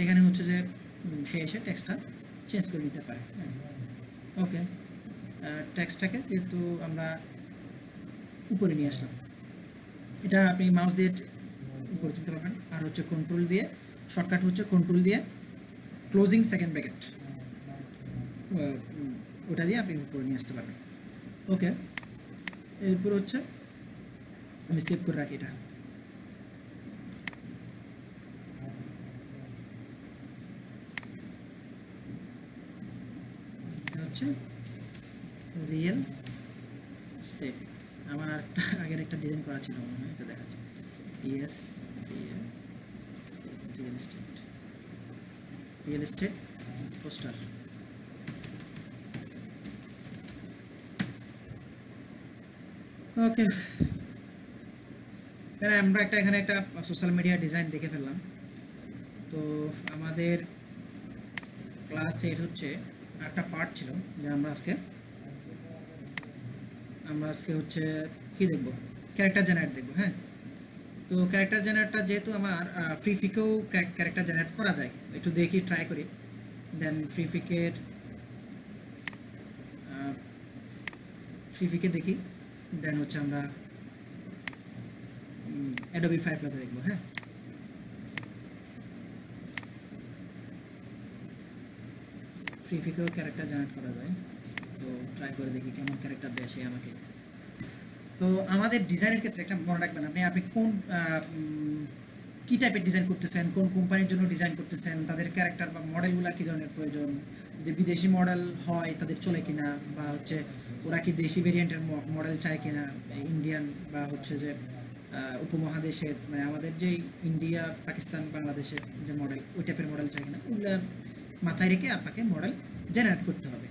এখানে হচ্ছে যে সে এসে টেক্সটটা চেঞ্জ করে নিতে পারে। হ্যাঁ, ওকে, টেক্সটটাকে যেহেতু আমরা উপরে নিয়ে আসলাম, এটা আপনি মাউস দিয়ে উপরে তুলতে পারবেন। আর হচ্ছে কন্ট্রোল দিয়ে, শর্টকাট হচ্ছে কন্ট্রোল দিয়ে ক্লোজিং সেকেন্ড ব্র্যাকেট ওটা দিয়ে আপনি করে নিয়ে আসতে পারবেন। ওকে, এরপর হচ্ছে আমি সেভ করে রাখি এটা। হচ্ছে রিয়েল স্টেট। আমার আরেকটা আগের একটা ডিজাইন করা ছিল মনে হয়, এটা দেখাচ্ছে ইএস রিয়েল এস্টেট পোস্টার। ওকে, আমরা এখানে একটা সোশ্যাল মিডিয়া ডিজাইন দেখে ফেললাম। তো আমাদের ক্লাস 8 হচ্ছে একটা পার্ট ছিল যে আমরা আজকে হচ্ছে কি দেখব, ক্যারেক্টার জেনারেট দেখব। হ্যাঁ, তো ক্যারেক্টার জেনারেটটা যেহেতু আমার ফ্রি ফিকেও ক্যারেক্টার জেনারেট করা যায়, একটু দেখি ট্রাই করি। দেন ফ্রি ফিকে দেখি, দেন হচ্ছে আমরা অ্যাডোবি ফায়ারফ্লাইতে দেখব। হ্যাঁ, ফ্রি ফিকেও ক্যারেক্টার জেনারেট করা যায়, তো ট্রাই করে দেখি কেমন ক্যারেক্টার দেয় সে আমাকে। তো আমাদের ডিজাইনের ক্ষেত্রে একটা মনে রাখবেন, আপনি কোন কী টাইপের ডিজাইন করতেছেন, কোন কোম্পানির জন্য ডিজাইন করতেছেন, তাদের ক্যারেক্টার বা মডেলগুলো কী ধরনের প্রয়োজন, যদি বিদেশি মডেল হয় তাদের চলে কিনা, বা হচ্ছে ওরা কি দেশি ভেরিয়েন্টের মডেল চায় কিনা, ইন্ডিয়ান বা হচ্ছে যে উপমহাদেশের, মানে আমাদের যে ইন্ডিয়া পাকিস্তান বাংলাদেশের যে মডেল, ওই টাইপের মডেল চায় কিনা, ওগুলো মাথায় রেখে আপনাকে মডেল জেনারেট করতে হবে।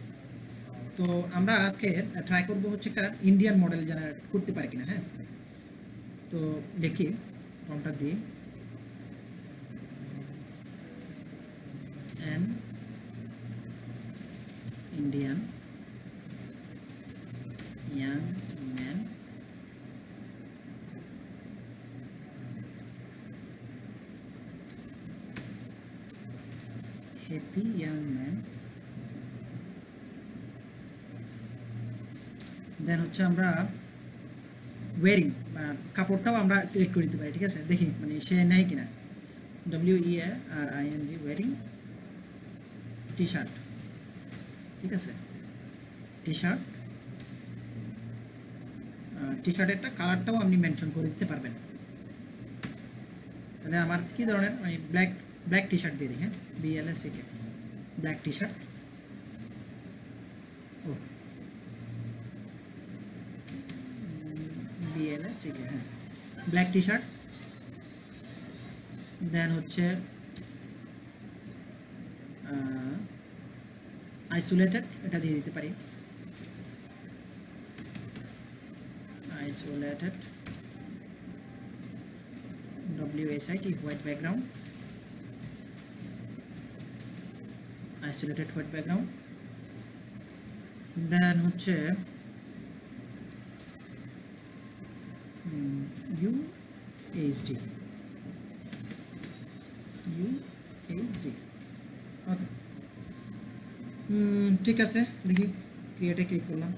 তো আমরা আজকে ট্রাই করবো হচ্ছে ইন্ডিয়ান মডেল জেনারেট করতে পারি কিনা। হ্যাঁ, তো দেখি ফর্মটা দিই, an Indian young man happy young man, দেন হচ্ছে আমরা ওয়ারিং কাপড়টাও আমরা সিলেক্ট করে দিতে পারি। ঠিক আছে, দেখি মানে সে নেয় কিনা। WEARING wearing T shirt. ঠিক আছে, টি শার্টেরটা কালারটাও আপনি মেনশন করে দিতে পারবেন। তাহলে আমার কি ধরনের, মানে ব্ল্যাক টি শার্ট দিয়ে দিই। হ্যাঁ, BLSK ব্ল্যাক টি শার্ট। ও BLSK, হ্যাঁ, ব্ল্যাক টি শার্ট। দেন হচ্ছে আইসোলেটেড, এটা দিয়ে দিতে পারি। Isolated WSIT white background, isolated white background. Then হচ্ছে UHD ওকে। ঠিক আছে, দেখি ক্রিয়েটে ক্লিক করলাম।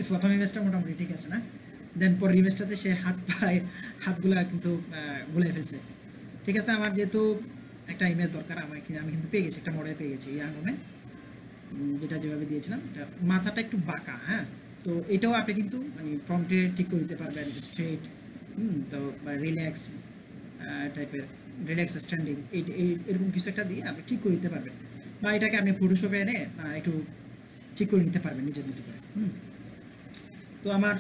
প্রথম ইমেজটা মোটামুটি ঠিক আছে না, দেন পরের ইমেজটাতে সে হাতগুলা কিন্তু গুলাই ফেলছে। ঠিক আছে, আমার যেহেতু একটা ইমেজ দরকার, আমি কিন্তু পেয়ে গেছি, একটা মডেল পেয়ে গেছি এই আঙুনে, যেটা যেভাবে দিয়েছিলাম। এটা মাথাটা একটু বাঁকা। হ্যাঁ, তো এটাও আপনি কিন্তু মানে প্রম্পটে ঠিক করে দিতে পারবেন, স্ট্রেট, তো রিল্যাক্স টাইপের, রিল্যাক্স স্ট্যান্ডিং, এরকম কিছু একটা দিয়ে আপনি ঠিক করে দিতে পারবেন, বা এটাকে আপনি ফটোশপে এনে একটু ঠিক করে নিতে পারবেন নিজের মতো করে। তো আমার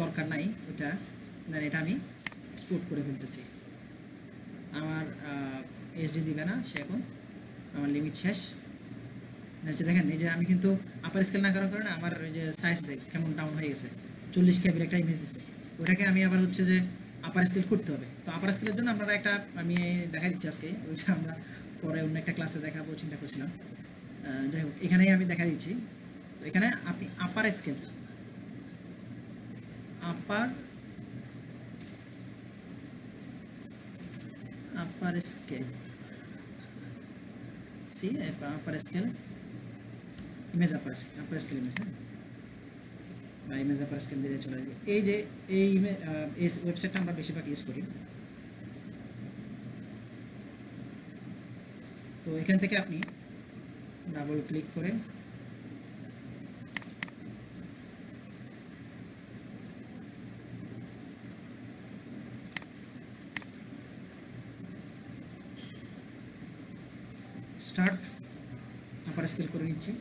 দরকার নাই ওটা, এটা আমি এক্সপোর্ট করে ফেলতেছি। আমার HD দিবে না সে, এখন আমার লিমিট শেষ। দেখেন এই যে আমি কিন্তু আপার স্কেল না করার কারণে আমার ওই যে সাইজ দেখ কেমন ডাউন হয়ে গেছে, 40 KB একটা ইমেজ দিচ্ছে। ওটাকে আমি আবার হচ্ছে যে আপার স্কেল করতে হবে। তো আপার স্কেলের জন্য আপনারা একটা আমি দেখা দিচ্ছি আজকে, ওইটা আমরা পরে অন্য একটা ক্লাসে দেখাবো চিন্তা করছিলাম। যাই হোক, এখানেই আমি দেখা দিচ্ছি। এখানে আপনি আপার স্কেল, আপার স্কেল আপার স্কেল ইমেজ, আপার স্কেল ইমেজ। ইমেজ আপার স্কেল দিলে চলে আসবে। এই যে এই ওয়েবসাইটটা আমরা বেশিরভাগ ইউজ করি। তো এখান থেকে আপনি ডাবল ক্লিক করে স্টার্ট আপার স্কেল করে নিচ্ছি।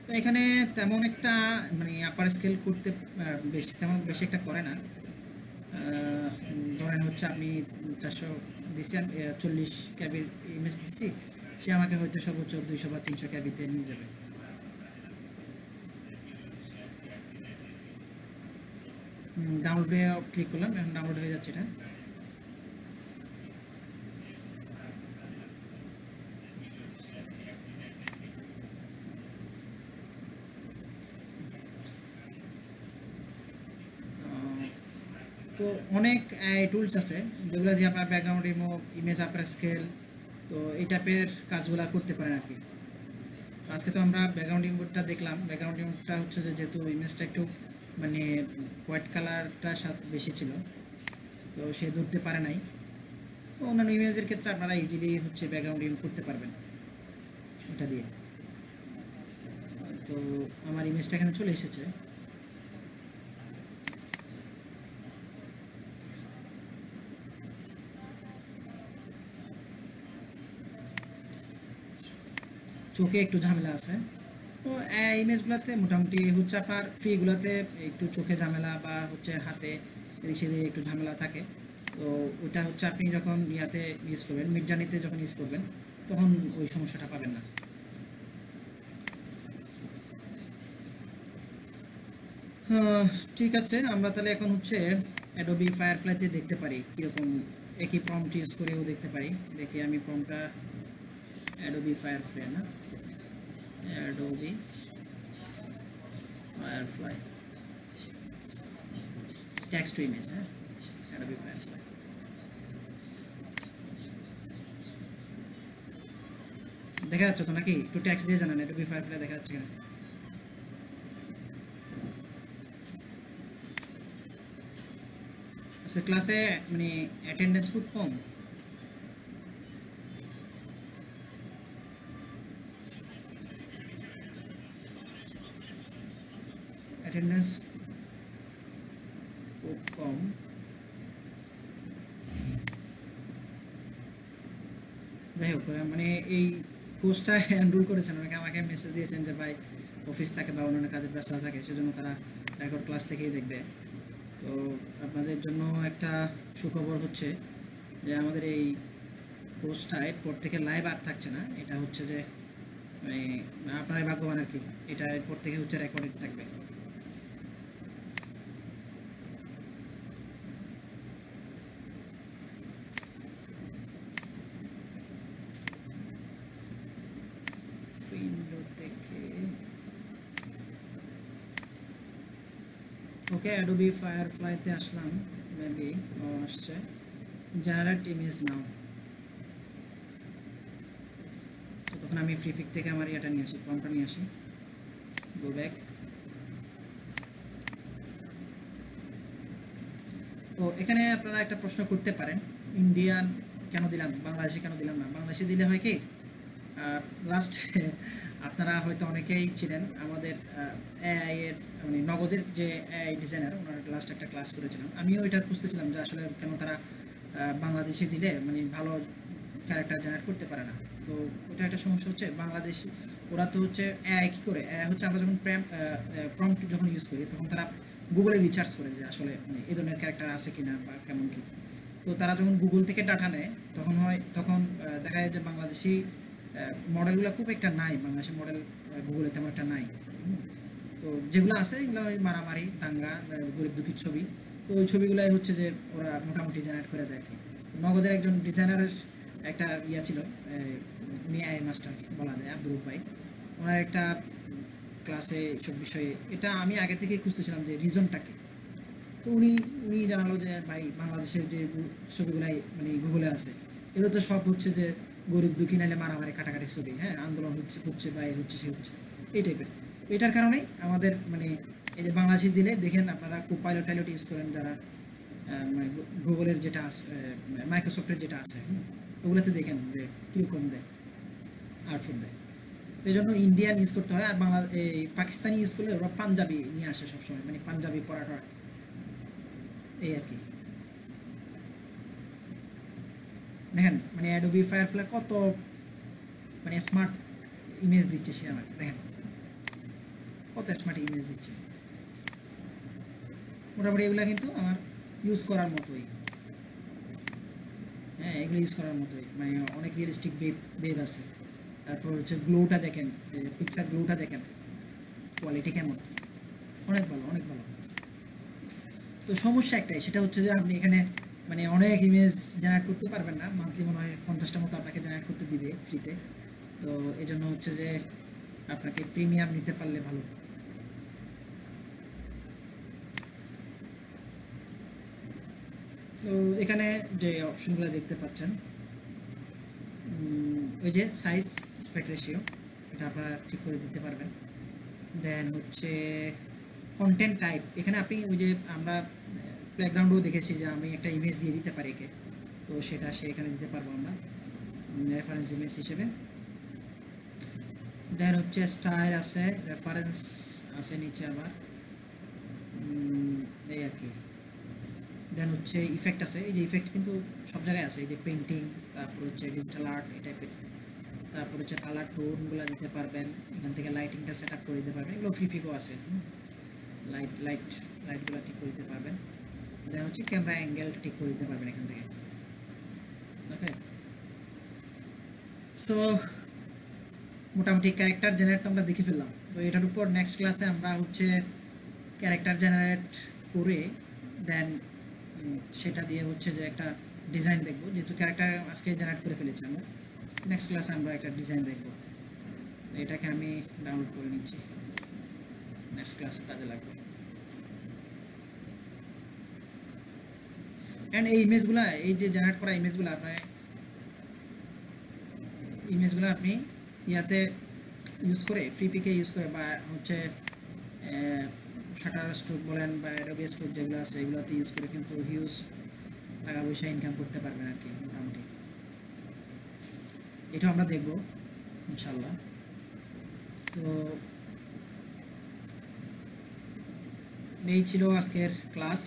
তো এখানে তেমন একটা মানে আপার স্কেল করতে তেমন বেশি একটা করে না। ধরেন হচ্ছে আপনি 400 দিচ্ছেন, 40 ক্যাবির ইমেজ দিচ্ছি, সে আমাকে হয়তো সর্বোচ্চ 200 বা 300 ক্যাবিতে নিয়ে যাবে। ডাউনলোডে ক্লিক করলাম, এখন ডাউনলোড হয়ে যাচ্ছে এটা। তো অনেক টুলস আছে যেগুলো দিয়ে আপনার ব্যাকগ্রাউন্ড ইমেজ আপার স্কেল, তো এই টাইপের কাজগুলো করতে পারেন আর কি। আজকে তো আমরা ব্যাকগ্রাউন্ড ইমেজটা দেখলাম। ব্যাকগ্রাউন্ড ইমেজটা হচ্ছে যে যেহেতু ইমেজটা একটু মানে হোয়াইট কালারটা বেশি ছিল, তো সে ধরতে পারে নাই। তো অন্যান্য ইমেজের ক্ষেত্রে আপনারা ইজিলি হচ্ছে ব্যাকগ্রাউন্ড ইমেজ করতে পারবেন ওটা দিয়ে। তো আমার ইমেজটা এখানে চলে এসেছে। চোখে একটু ঝামেলা আছে। তো ইমেজগুলোতে মোটামুটি হচ্ছে আপনার ফ্রিগুলোতে একটু চোখে ঝামেলা বা হচ্ছে হাতে সেদিকে একটু ঝামেলা থাকে। তো ওইটা হচ্ছে আপনি যখন ইয়াতে ইউজ করবেন, মিডজার্নিতে যখন ইউজ করবেন, তখন ওই সমস্যাটা পাবেন না। ঠিক আছে, আমরা তাহলে এখন হচ্ছে অ্যাডোবি ফায়ারফ্লাইতে দেখতে পারি কীরকম একই প্রম্পট ইউজ করেও দেখতে পারি। দেখি আমি প্রম্পটটা অ্যাডোবি ফায়ারফ্লাই না, Adobe firefly text to image, হ্যাঁ অ্যাডোবি ফায়ারফ্লাই। দেখা যাচ্ছে তো নাকি? একটু ট্যাক্স দিয়ে জানান অ্যাডোবি ফায়ারফ্লাই দেখা যাচ্ছে কিনা। আচ্ছা, ক্লাসে মানে অ্যাটেন্ডেন্স খুব কম। অ্যাটেন্ডেন্স খুব কম। যাই হোক, মানে এই কোর্সটা এনরোল করেছেন অনেকে আমাকে মেসেজ দিয়েছেন যে ভাই অফিস থাকে বা অন্যান্য কাজের ব্যস্ততা থাকে, সেজন্য তারা রেকর্ড ক্লাস থেকেই দেখবে। তো আপনাদের জন্য একটা সুখবর হচ্ছে যে আমাদের এই কোর্সটা এরপর থেকে লাইভ আর থাকছে না। এটা হচ্ছে যে মানে আপনারাই ভাগ্যবান আর কি, এটা এরপর থেকে হচ্ছে রেকর্ডেড থাকবে। ওকে, অ্যাডোবি ফায়ারফ্লাইতে আসলাম, মেবি আসছে জেনারেট ইমেজ নাও। তখন আমি ফ্রিফিক থেকে আমার ইয়েটা নিয়ে আসি, ফর্মটা নিয়ে আসি, গো ব্যাক। তো এখানে আপনারা একটা প্রশ্ন করতে পারেন, ইন্ডিয়ান কেন দিলাম, বাংলাদেশে কেন দিলাম না? বাংলাদেশে দিলে হয় কি, লাস্ট আপনারা হয়তো অনেকেই ছিলেন আমাদের এআই এর মানে নগদের যে এআই ডিজাইনার, ওনার লাস্ট একটা ক্লাস করেছিলাম। আমিও এটা খুঁজতেছিলাম যে আসলে কেন তারা বাংলাদেশে দিলে মানে ভালো ক্যারেক্টার জেনারেট করতে পারে না। তো ওটা একটা সমস্যা হচ্ছে বাংলাদেশ, ওরা তো হচ্ছে এআই কী করে, এআই হচ্ছে আমরা যখন প্রম্পট যখন ইউজ করি তখন তারা গুগলে রিসার্চ করে যে আসলে মানে এই ধরনের ক্যারেক্টার আছে কিনা বা কেমন কি। তো তারা যখন গুগল থেকে ডাটা নেয় তখন দেখা যায় যে বাংলাদেশি মডেলগুলো খুব একটা নাই, বাংলাদেশের মডেল গুগলে তেমন একটা নাই। তো যেগুলো আছে এগুলো ওই মারামারি, দাঙ্গা, গরিব দুঃখীর ছবি। তো ওই ছবিগুলাই হচ্ছে যে ওরা মোটামুটি জেনারেট করে দেয়। নগদের একজন ডিজাইনারের একটা ইয়া ছিল, উনি আই মাস্টার বলা যায়, আব্দুল ভাই, ওনার একটা ক্লাসে সব বিষয়ে এটা আমি আগে থেকেই খুঁজতেছিলাম যে রিজনটাকে। তো উনি জানালো যে ভাই বাংলাদেশের যে ছবিগুলাই মানে গুগলে আছে এগুলো তো সব হচ্ছে যে গরিব দুঃখী নাইলে মারামারি কাটাকাটি ছবি, হ্যাঁ আন্দোলন হচ্ছে বা হচ্ছে সে হচ্ছে এই টাইপের। এটার কারণেই আমাদের মানে এই যে বাংলাদেশি দিলে দেখেন আপনারা কোপাইলট টাইলট ইউজ করেন যারা মানে গুগলের যেটা আছে, মাইক্রোসফটের যেটা আছে, ওগুলোতে দেখেন যে কীরকম দেয়, আউটপুট দেয়। তো এই জন্য ইন্ডিয়ান ইউজ করতে হয়, আর বাংলা এই পাকিস্তানি ইউজ করলে ওরা পাঞ্জাবি নিয়ে আসে সবসময়, মানে পাঞ্জাবি পরাটা, এই আর কি। দেখেন মানে অ্যাডোবি ফায়ারফ্লাই কত মানে স্মার্ট ইমেজ দিচ্ছে সে আমাকে, দেখেন কত স্মার্ট ইমেজ দিচ্ছে। মোটামুটি এগুলো কিন্তু আমার ইউজ করার মতোই, হ্যাঁ এগুলো ইউজ করার মতোই, মানে অনেক রিয়েলিস্টিক বেব আছে। তারপর হচ্ছে গ্লোটা দেখেন, পিকচার গ্লোটা দেখেন, কোয়ালিটি কেমন, অনেক ভালো অনেক ভালো। তো সমস্যা একটাই, সেটা হচ্ছে যে আপনি এখানে মানে অনেক ইমেজ জেনারেট করতে পারবেন না, মান্থলি মনে হয় 50টা মতো আপনাকে জেনারেট করতে দিবে ফ্রিতে। তো এই জন্য হচ্ছে যে আপনাকে প্রিমিয়াম নিতে পারলে ভালো। তো এখানে যে অপশনগুলো দেখতে পাচ্ছেন, ওই যে সাইজ অ্যাসপেক্ট রেশিও, এটা আপনারা ঠিক করে দিতে পারবেন। দেন হচ্ছে কন্টেন্ট টাইপ, এখানে আপনি ওই যে আমরা ব্যাকগ্রাউন্ডও দেখেছি যে আমি একটা ইমেজ দিয়ে দিতে পারি একে, তো সেটা সে এখানে দিতে পারবো আমরা রেফারেন্স ইমেজ হিসেবে। দেন হচ্ছে স্টাইল আছে, রেফারেন্স আছে নিচে আবার, এই আর কি। দেন হচ্ছে ইফেক্ট আছে, এই যে ইফেক্ট কিন্তু সব জায়গায় আছে, এই যে পেন্টিং, তারপর হচ্ছে ডিজিটাল আর্ট এই টাইপের, তারপর হচ্ছে কালার টোনগুলো দিতে পারবেন এখান থেকে, লাইটিংটা সেট আপ করে দিতে পারবেন, এগুলো ফ্রি ফিকও আছে, লাইটগুলো ঠিক করে দিতে পারবেন। দেন হচ্ছে ক্যামেরা অ্যাঙ্গেলটা ঠিক করে দিতে পারবেন এখান থেকে। ওকে, সো মোটামুটি ক্যারেক্টার জেনারেট তো আমরা দেখে ফেললাম। তো এটার উপর নেক্সট ক্লাসে আমরা হচ্ছে ক্যারেক্টার জেনারেট করে দেন সেটা দিয়ে হচ্ছে যে একটা ডিজাইন দেখবো, যেহেতু ক্যারেক্টার আজকে জেনারেট করে ফেলেছি আমরা, নেক্সট ক্লাসে আমরা একটা ডিজাইন দেখবো। এটাকে আমি ডাউনলোড করে নিচ্ছি, নেক্সট ক্লাসে কাজে লাগবে। অ্যান্ড এই ইমেজগুলো, এই যে জেনারেট করা ইমেজগুলো আপনি ইয়াতে ইউজ করে, ফ্রি পিকে ইউজ করে, বা হচ্ছে শাটার স্টোক বলেন বা অ্যাডোবি স্টোক যেগুলো আছে এগুলোতে ইউজ করে কিন্তু হিউজ টাকা পয়সা ইনকাম করতে পারবেন আর কি মোটামুটি। এটাও আমরা দেখবো ইনশাল্লাহ। তো এই ছিল আজকের ক্লাস,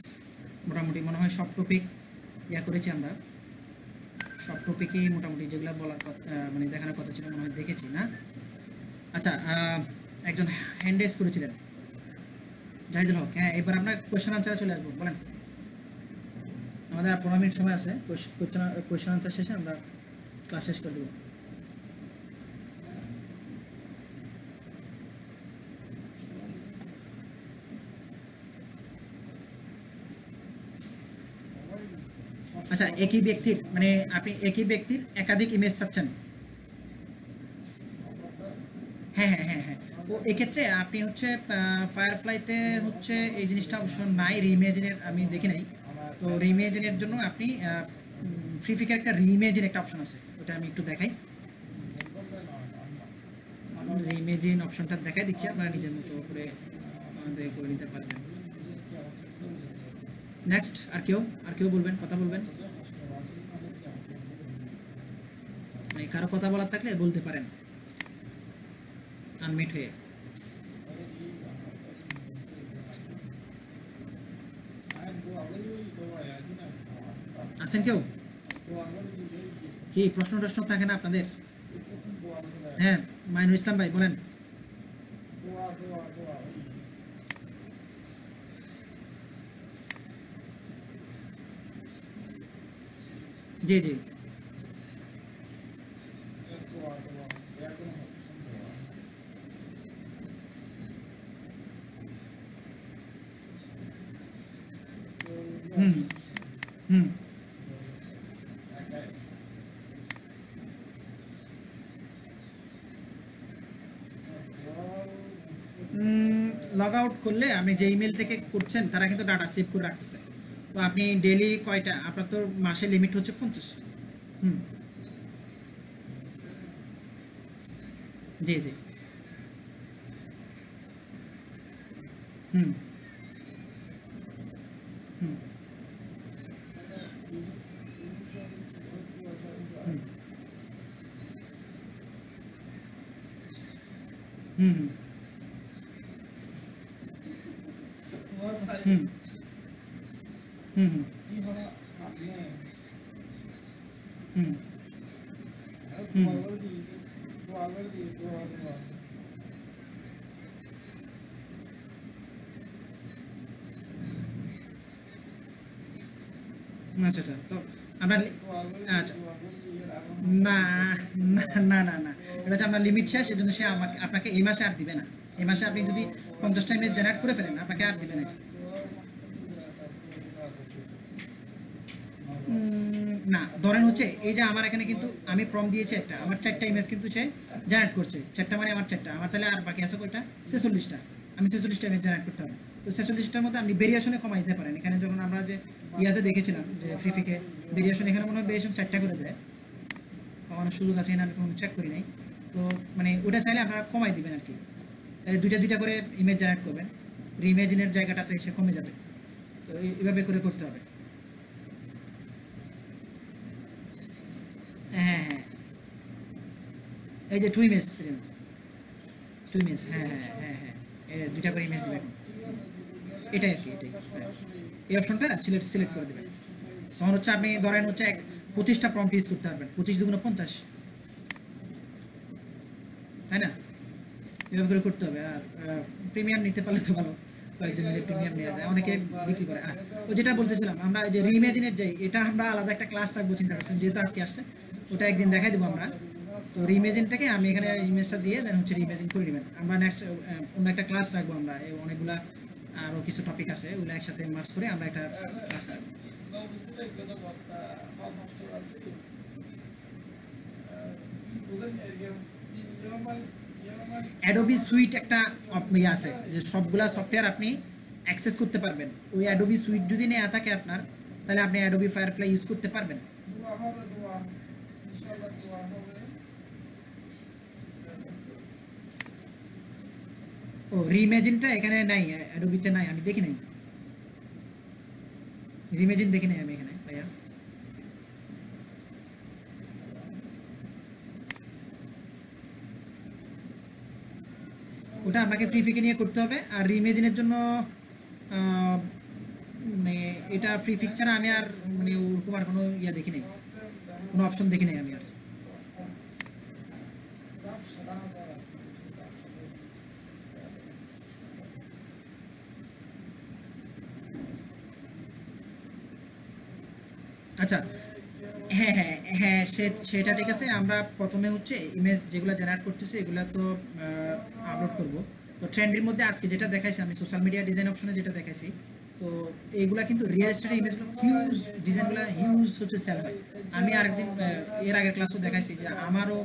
মোটামুটি মনে হয় সব টপিক ইয়া করেছি আমরা, সব টপিকই মোটামুটি যেগুলো বলার কথা মানে দেখানোর কথা ছিল মনে হয় দেখেছি না। আচ্ছা, একজন হ্যান্ড রেজ করেছিলেন, জাহিদুল হক, হ্যাঁ এবার আমরা কোয়েশ্চেন আনসারে চলে আসবো, বলেন। আমাদের আর 15 মিনিট সময় আছে, কোয়েশ্চেন আনসার শেষে আমরা ক্লাস শেষ করে দেবো। আচ্ছা, একই ব্যক্তির মানে আপনি একই ব্যক্তির একাধিক ইমেজ চাচ্ছেন? হ্যাঁ হ্যাঁ হ্যাঁ হ্যাঁ, তো এক্ষেত্রে আপনি হচ্ছে ফায়ারফ্লাইতে হচ্ছে এই জিনিসটা অবশ্য নাই, রিইমেজিনের আমি দেখি নাই। তো রিইমেজিনের জন্য আপনি ফ্রি ফিকের একটা রিইমেজিন একটা অপশন আছে, ওটা আমি একটু দেখাই। রিইমেজিন অপশনটা দেখাই দিচ্ছি, আপনারা নিজের মতো করে আমাদের করে নিতে পারবেন। নেক্সট, আর কেউ বলবেন, কথা বলবেন, কারো কথা বলার থাকলে বলতে পারেন আনমিট হয়ে। আছেন কেউ? কি প্রশ্ন টশ্ন থাকে না আপনাদের? হ্যাঁ মাইনুল ইসলাম ভাই বলেন। জি জি, হুম হুম, লগ আউট করলে আপনি যে ইমেল থেকে করছেন তারা কিন্তু ডাটা সেভ করে রাখতেছে। তো আপনি ডেলি কয়টা, আপনার তো মাসে লিমিট হচ্ছে 50। হুম, জি জি, হুম হুম হুম হুম হুম হুম হুম হুম হুম হুম আচ্ছা আচ্ছা, তো আমরা আচ্ছা, না না না না না, এটা হচ্ছে আপনার লিমিট শেষ, সেজন্য সে আমাকে আপনাকে এই মাসে আর দিবে না। এই মাসে আপনি যদি 50টা ইমেজ জেনারেট করে ফেলেন আপনাকে আর দিবে না। না, ধরেন হচ্ছে এই যে আমার এখানে কিন্তু আমি প্রম দিয়েছি একটা, আমার 4টা ইমেজ কিন্তু সে জেনারেট করছে, 4টা মানে আমার 4টা, আমার তাহলে আর বাকি আছে কয়টা, 46টা। আমি 46টা ইমেজ জেনারেট করতে হবে। তো 46টার মধ্যে আপনি ভেরিয়েশনে কমাই দিতে পারেন। এখানে যখন আমরা যে ইয়াতে দেখেছিলাম যে ফ্রিফিকে ভেরিয়েশন, এখানে মনে হয় ভেরিয়েশন 4টা করে দেয়, কমানোর সুযোগ আছে কিনা আমি কোনো চেক করি নাই। তো মানে ওটা চাইলে আপনারা কমাই দিবেন আর কি, দুইটা দুইটা করে ইমেজ জেনারেট করবেন, রিইমেজিনের জায়গাটাতে সে কমে যাবে। তো এইভাবে করে করতে হবে। হ্যাঁ হ্যাঁ, এই যে টু ইমেজ, টু ইমেজ, হ্যাঁ হ্যাঁ হ্যাঁ হ্যাঁ, দুইটা করে ইমেজ দেবেন, এটাই আর কি, এটাই হ্যাঁ। এই অপশনটা সিলেক্ট সিলেক্ট করে দেবেন। তখন হচ্ছে আপনি ধরেন হচ্ছে 25টা প্রম্পট ইউজ করতে পারবেন, 25 × 50, তাই না? এভাবে করে করতে হবে। আর প্রিমিয়াম নিতে পারলে তো ভালো, কয়েকজন মিলে প্রিমিয়াম নেওয়া যায়, অনেকে বিক্রি করে। আর ও যেটা বলতেছিলাম, আমরা এই যে রিইমেজিনের যে এটা আমরা আলাদা একটা ক্লাস রাখবো চিন্তা করছেন, যেহেতু আজকে আসছে, ওটা একদিন দেখাই দেবো আমরা। তো রিইমেজিন থেকে আমি এখানে ইমেজটা দিয়ে দেন হচ্ছে রিইমেজিন করে নেবেন। আমরা নেক্সট অন্য একটা ক্লাস রাখবো, আমরা এই অনেকগুলা আরও কিছু টপিক আছে, ওগুলো একসাথে মার্চ করে আমরা একটা ক্লাস রাখবো। অ্যাডোবি সুইট একটা ইয়ে আছে, যে সবগুলা সফটওয়্যার আপনি অ্যাক্সেস করতে পারবেন। ওই অ্যাডোবি সুইট যদি নেওয়া থাকে আপনার, তাহলে আপনি অ্যাডোবি ফায়ারফ্লাই ইউজ করতে পারবেন। ও রিইমেজিনটা এখানে নাই, অ্যাডোবিতে নাই, আমি দেখি নাই, রিইমেজিন দেখি নাই আমি এখানে ভাইয়া। ওটা আপনাকে ফ্রি ফিকে নিয়ে করতে হবে। আর রিইমেজিনের জন্য আহ, মানে এটা ফ্রি ফিক ছাড়া আমি আর মানে ওরকম আর কোনো ইয়া দেখি নাই, কোনো অপশন দেখি নাই আমি আর। আচ্ছা, হ্যাঁ হ্যাঁ হ্যাঁ, সেটা ঠিক আছে। আমরা প্রথমে হচ্ছে ইমেজ যেগুলো জেনারেট করতেছি এগুলো তো আপলোড করব। তো ট্রেন্ডের মধ্যে আজকে যেটা দেখাইছি আমি সোশ্যাল মিডিয়া ডিজাইন অপশনে যেটা দেখাইছি, তো এইগুলা কিন্তু রিয়েল এস্টেটের ইমেজগুলো হিউজ, ডিজাইনগুলো হিউজ হচ্ছে সেল হয়। আমি আরেকদিন এর আগের ক্লাসও দেখাইছি যে আমারও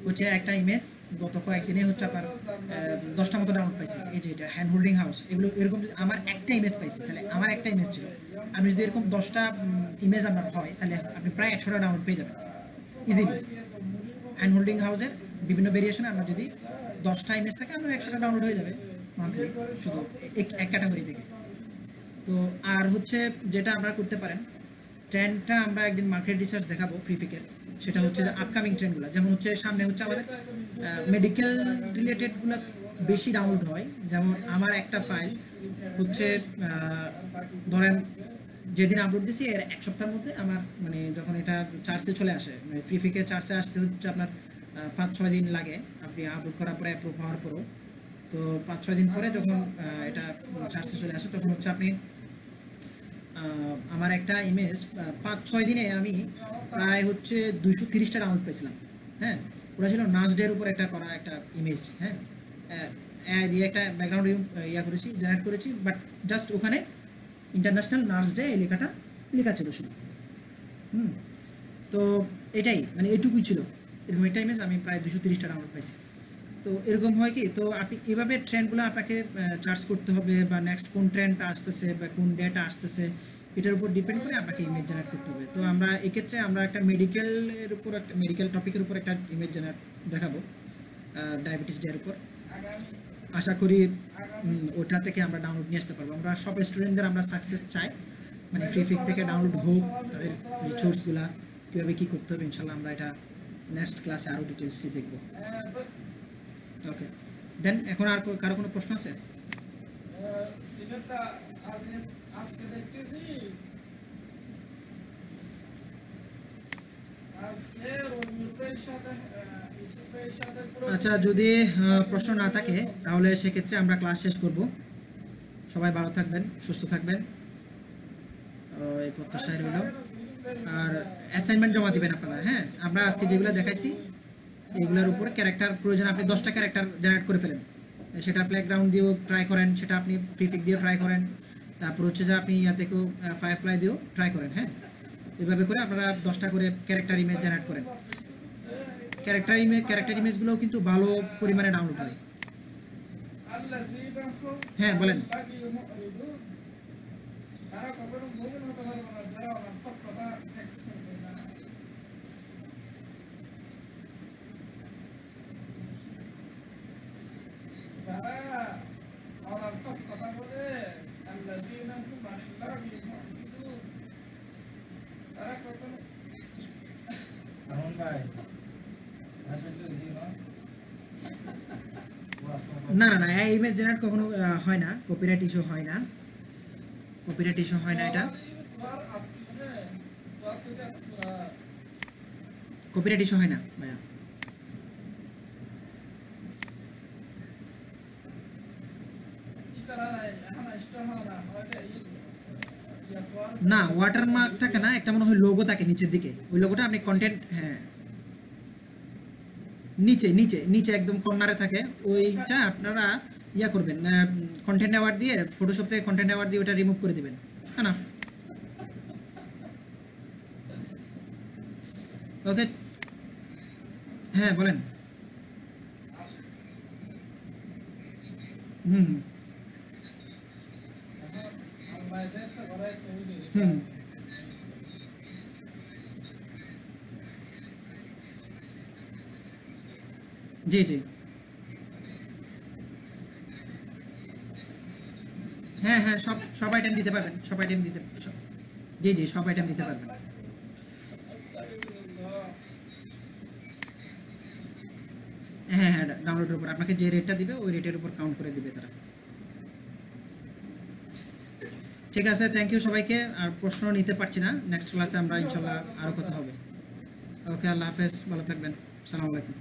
হচ্ছে একটা ইমেজ গত কয়েকদিনে হচ্ছে আপনার 10টা মতো ডাউনলোড পাইছি। এই যে এটা হ্যান্ড হোল্ডিং হাউস, এগুলো এরকম যদি আমার একটা ইমেজ পাইছি, তাহলে আমার একটা ইমেজ ছিল, আমি যদি এরকম 10টা ইমেজ আপনার হয়, তাহলে আপনি প্রায় 100টা ডাউনলোড পেয়ে যাবেন ইজিলি। হ্যান্ড হোল্ডিং হাউসের বিভিন্ন ভেরিয়েশনে আমরা যদি 10টা ইমেজ থাকে, আমরা 100টা ডাউনলোড হয়ে যাবে মান্থলি, শুধু এক ক্যাটাগরি থেকে। তো আর হচ্ছে যেটা আমরা করতে পারেন, ট্রেন্ডটা আমরা একদিন মার্কেট রিসার্চ দেখাবো ফ্রি পিকের। সেটা হচ্ছে যে আপকামিং ট্রেন্ডগুলো, যেমন হচ্ছে সামনে হচ্ছে আমাদের মেডিকেল রিলেটেডগুলো বেশি ডাউনলোড হয়। যেমন আমার একটা ফাইল হচ্ছে ধরেন যেদিন আপলোড দিছি এর 1 সপ্তাহের মধ্যে আমার মানে যখন এটা চার্জে চলে আসে, মানে ফ্রি ফিকে চার্জে আসতে হচ্ছে আপনার 5-6 দিন লাগে আপনি আপলোড করার পরে অ্যাপ্রুভ হওয়ার পরও। তো 5-6 দিন পরে যখন এটা চার্জে চলে আসে, তখন হচ্ছে আপনি আমার একটা ইমেজ 5-6 দিনে আমি প্রায় হচ্ছে 230টা ডাউনলোড পেয়েছিলাম। হ্যাঁ, ওটা ছিল নাচ ডের উপর একটা করা একটা ইমেজ। হ্যাঁ, দিয়ে একটা ব্যাকগ্রাউন্ড ইয়া করেছি, জেনারেট করেছি, বাট জাস্ট ওখানে ইন্টারন্যাশনাল নার্স ডে এই লেখাটা লেখা ছিল শুধু। হুম, তো এটাই মানে এটুকুই ছিল। এরকম একটা ইমেজ আমি প্রায় 230টা ডাউনলোড পাইছি। তো এরকম হয় কি, তো আপনি এভাবে ট্রেন্ডগুলো আপনাকে চার্জ করতে হবে, বা নেক্সট কোন ট্রেন্ডটা আসতেছে বা কোন ডেটা আসতেছে, এটার উপর ডিপেন্ড করে আপনাকে ইমেজ জেনারেট করতে হবে। তো আমরা এক্ষেত্রে আমরা একটা মেডিকেলের উপর, একটা মেডিকেল টপিকের উপর একটা ইমেজ জেনারেট দেখাবো, ডায়াবেটিস ডে এর উপর। আশা করি ওটা থেকে আমরা ডাউনলোড নিয়ে আসতে পারবো। আমরা সব স্টুডেন্টদের আমরা সাকসেস চাই, মানে ফ্রি ফিক থেকে ডাউনলোড হোক, তাদের রিসোর্সগুলা কীভাবে কী করতে হবে, ইনশাল্লাহ আমরা এটা নেক্সট ক্লাসে আরও ডিটেলসলি দেখব। ওকে, দেন এখন আর কারো কোনো প্রশ্ন আছে? আচ্ছা, যদি প্রশ্ন না থাকে তাহলে সেক্ষেত্রে আমরা ক্লাস শেষ করব। সবাই ভালো থাকবেন, সুস্থ থাকবেন, এই প্রত্যাশায় রইল। আর অ্যাসাইনমেন্ট জমা দিবেন আপনারা। হ্যাঁ, আমরা আজকে যেগুলো দেখাইছি এগুলোর উপরে ক্যারেক্টার প্রয়োজন, আপনি 10টা ক্যারেক্টার জেনারেট করে ফেলেন। সেটা প্লেগ্রাউন্ড দিয়েও ট্রাই করেন, সেটা আপনি ফ্রিপিক দিয়েও ট্রাই করেন, তারপর হচ্ছে যে আপনি ইয়া থেকেও ফায়ারফ্লাই দিয়েও ট্রাই করেন। হ্যাঁ, এভাবে করে আপনারা 10টা করে ক্যারেক্টার ইমেজ জেনারেট করেন। ক্যারেক্টার ইমেজগুলোও কিন্তু ভালো পরিমাণে ডাউনলোড হয়। হ্যাঁ বলেন। না না না, এই ইমেজ জেনারেট কখনো হয় না, কপিরাইট ইস্যু হয় না, কপিরাইট ইস্যু হয় না, এটা কপিরাইট ইস্যু হয় না ভাইয়া। না, ওয়াটারমার্ক থাকে না, একটা মনে হয় লোগো থাকে নিচের দিকে, ওই লোগোটা আপনি কন্টেন্ট, হ্যাঁ নিচে নিচে নিচে একদম কর্নারে থাকে, ওইটা আপনারা ইয়া করবেন, কন্টেন্ট অ্যাওয়ার্ড দিয়ে, ফটোশপ থেকে কন্টেন্ট অ্যাওয়ার্ড দিয়ে ওটা রিমুভ করে দিবেন। না ওকে, হ্যাঁ বলেন। হুম হুম জি জি, হ্যাঁ হ্যাঁ, সব সব আইটেম দিতে পারবেন, সব আইটেম দিতে, জি জি, সব আইটেম দিতে পারবেন। হ্যাঁ হ্যাঁ, ডাউনলোডের উপর আপনাকে যে রেটটা দিবে ওই রেটের উপর কাউন্ট করে দিবে তারা। ঠিক আছে, থ্যাংক ইউ সবাইকে। আর প্রশ্ন নিতে পারছি না, নেক্সট ক্লাসে আমরা ইনশাল্লাহ আরও কথা হবে। ওকে, আল্লাহ হাফেজ, ভালো থাকবেন, সালাম আলাইকুম।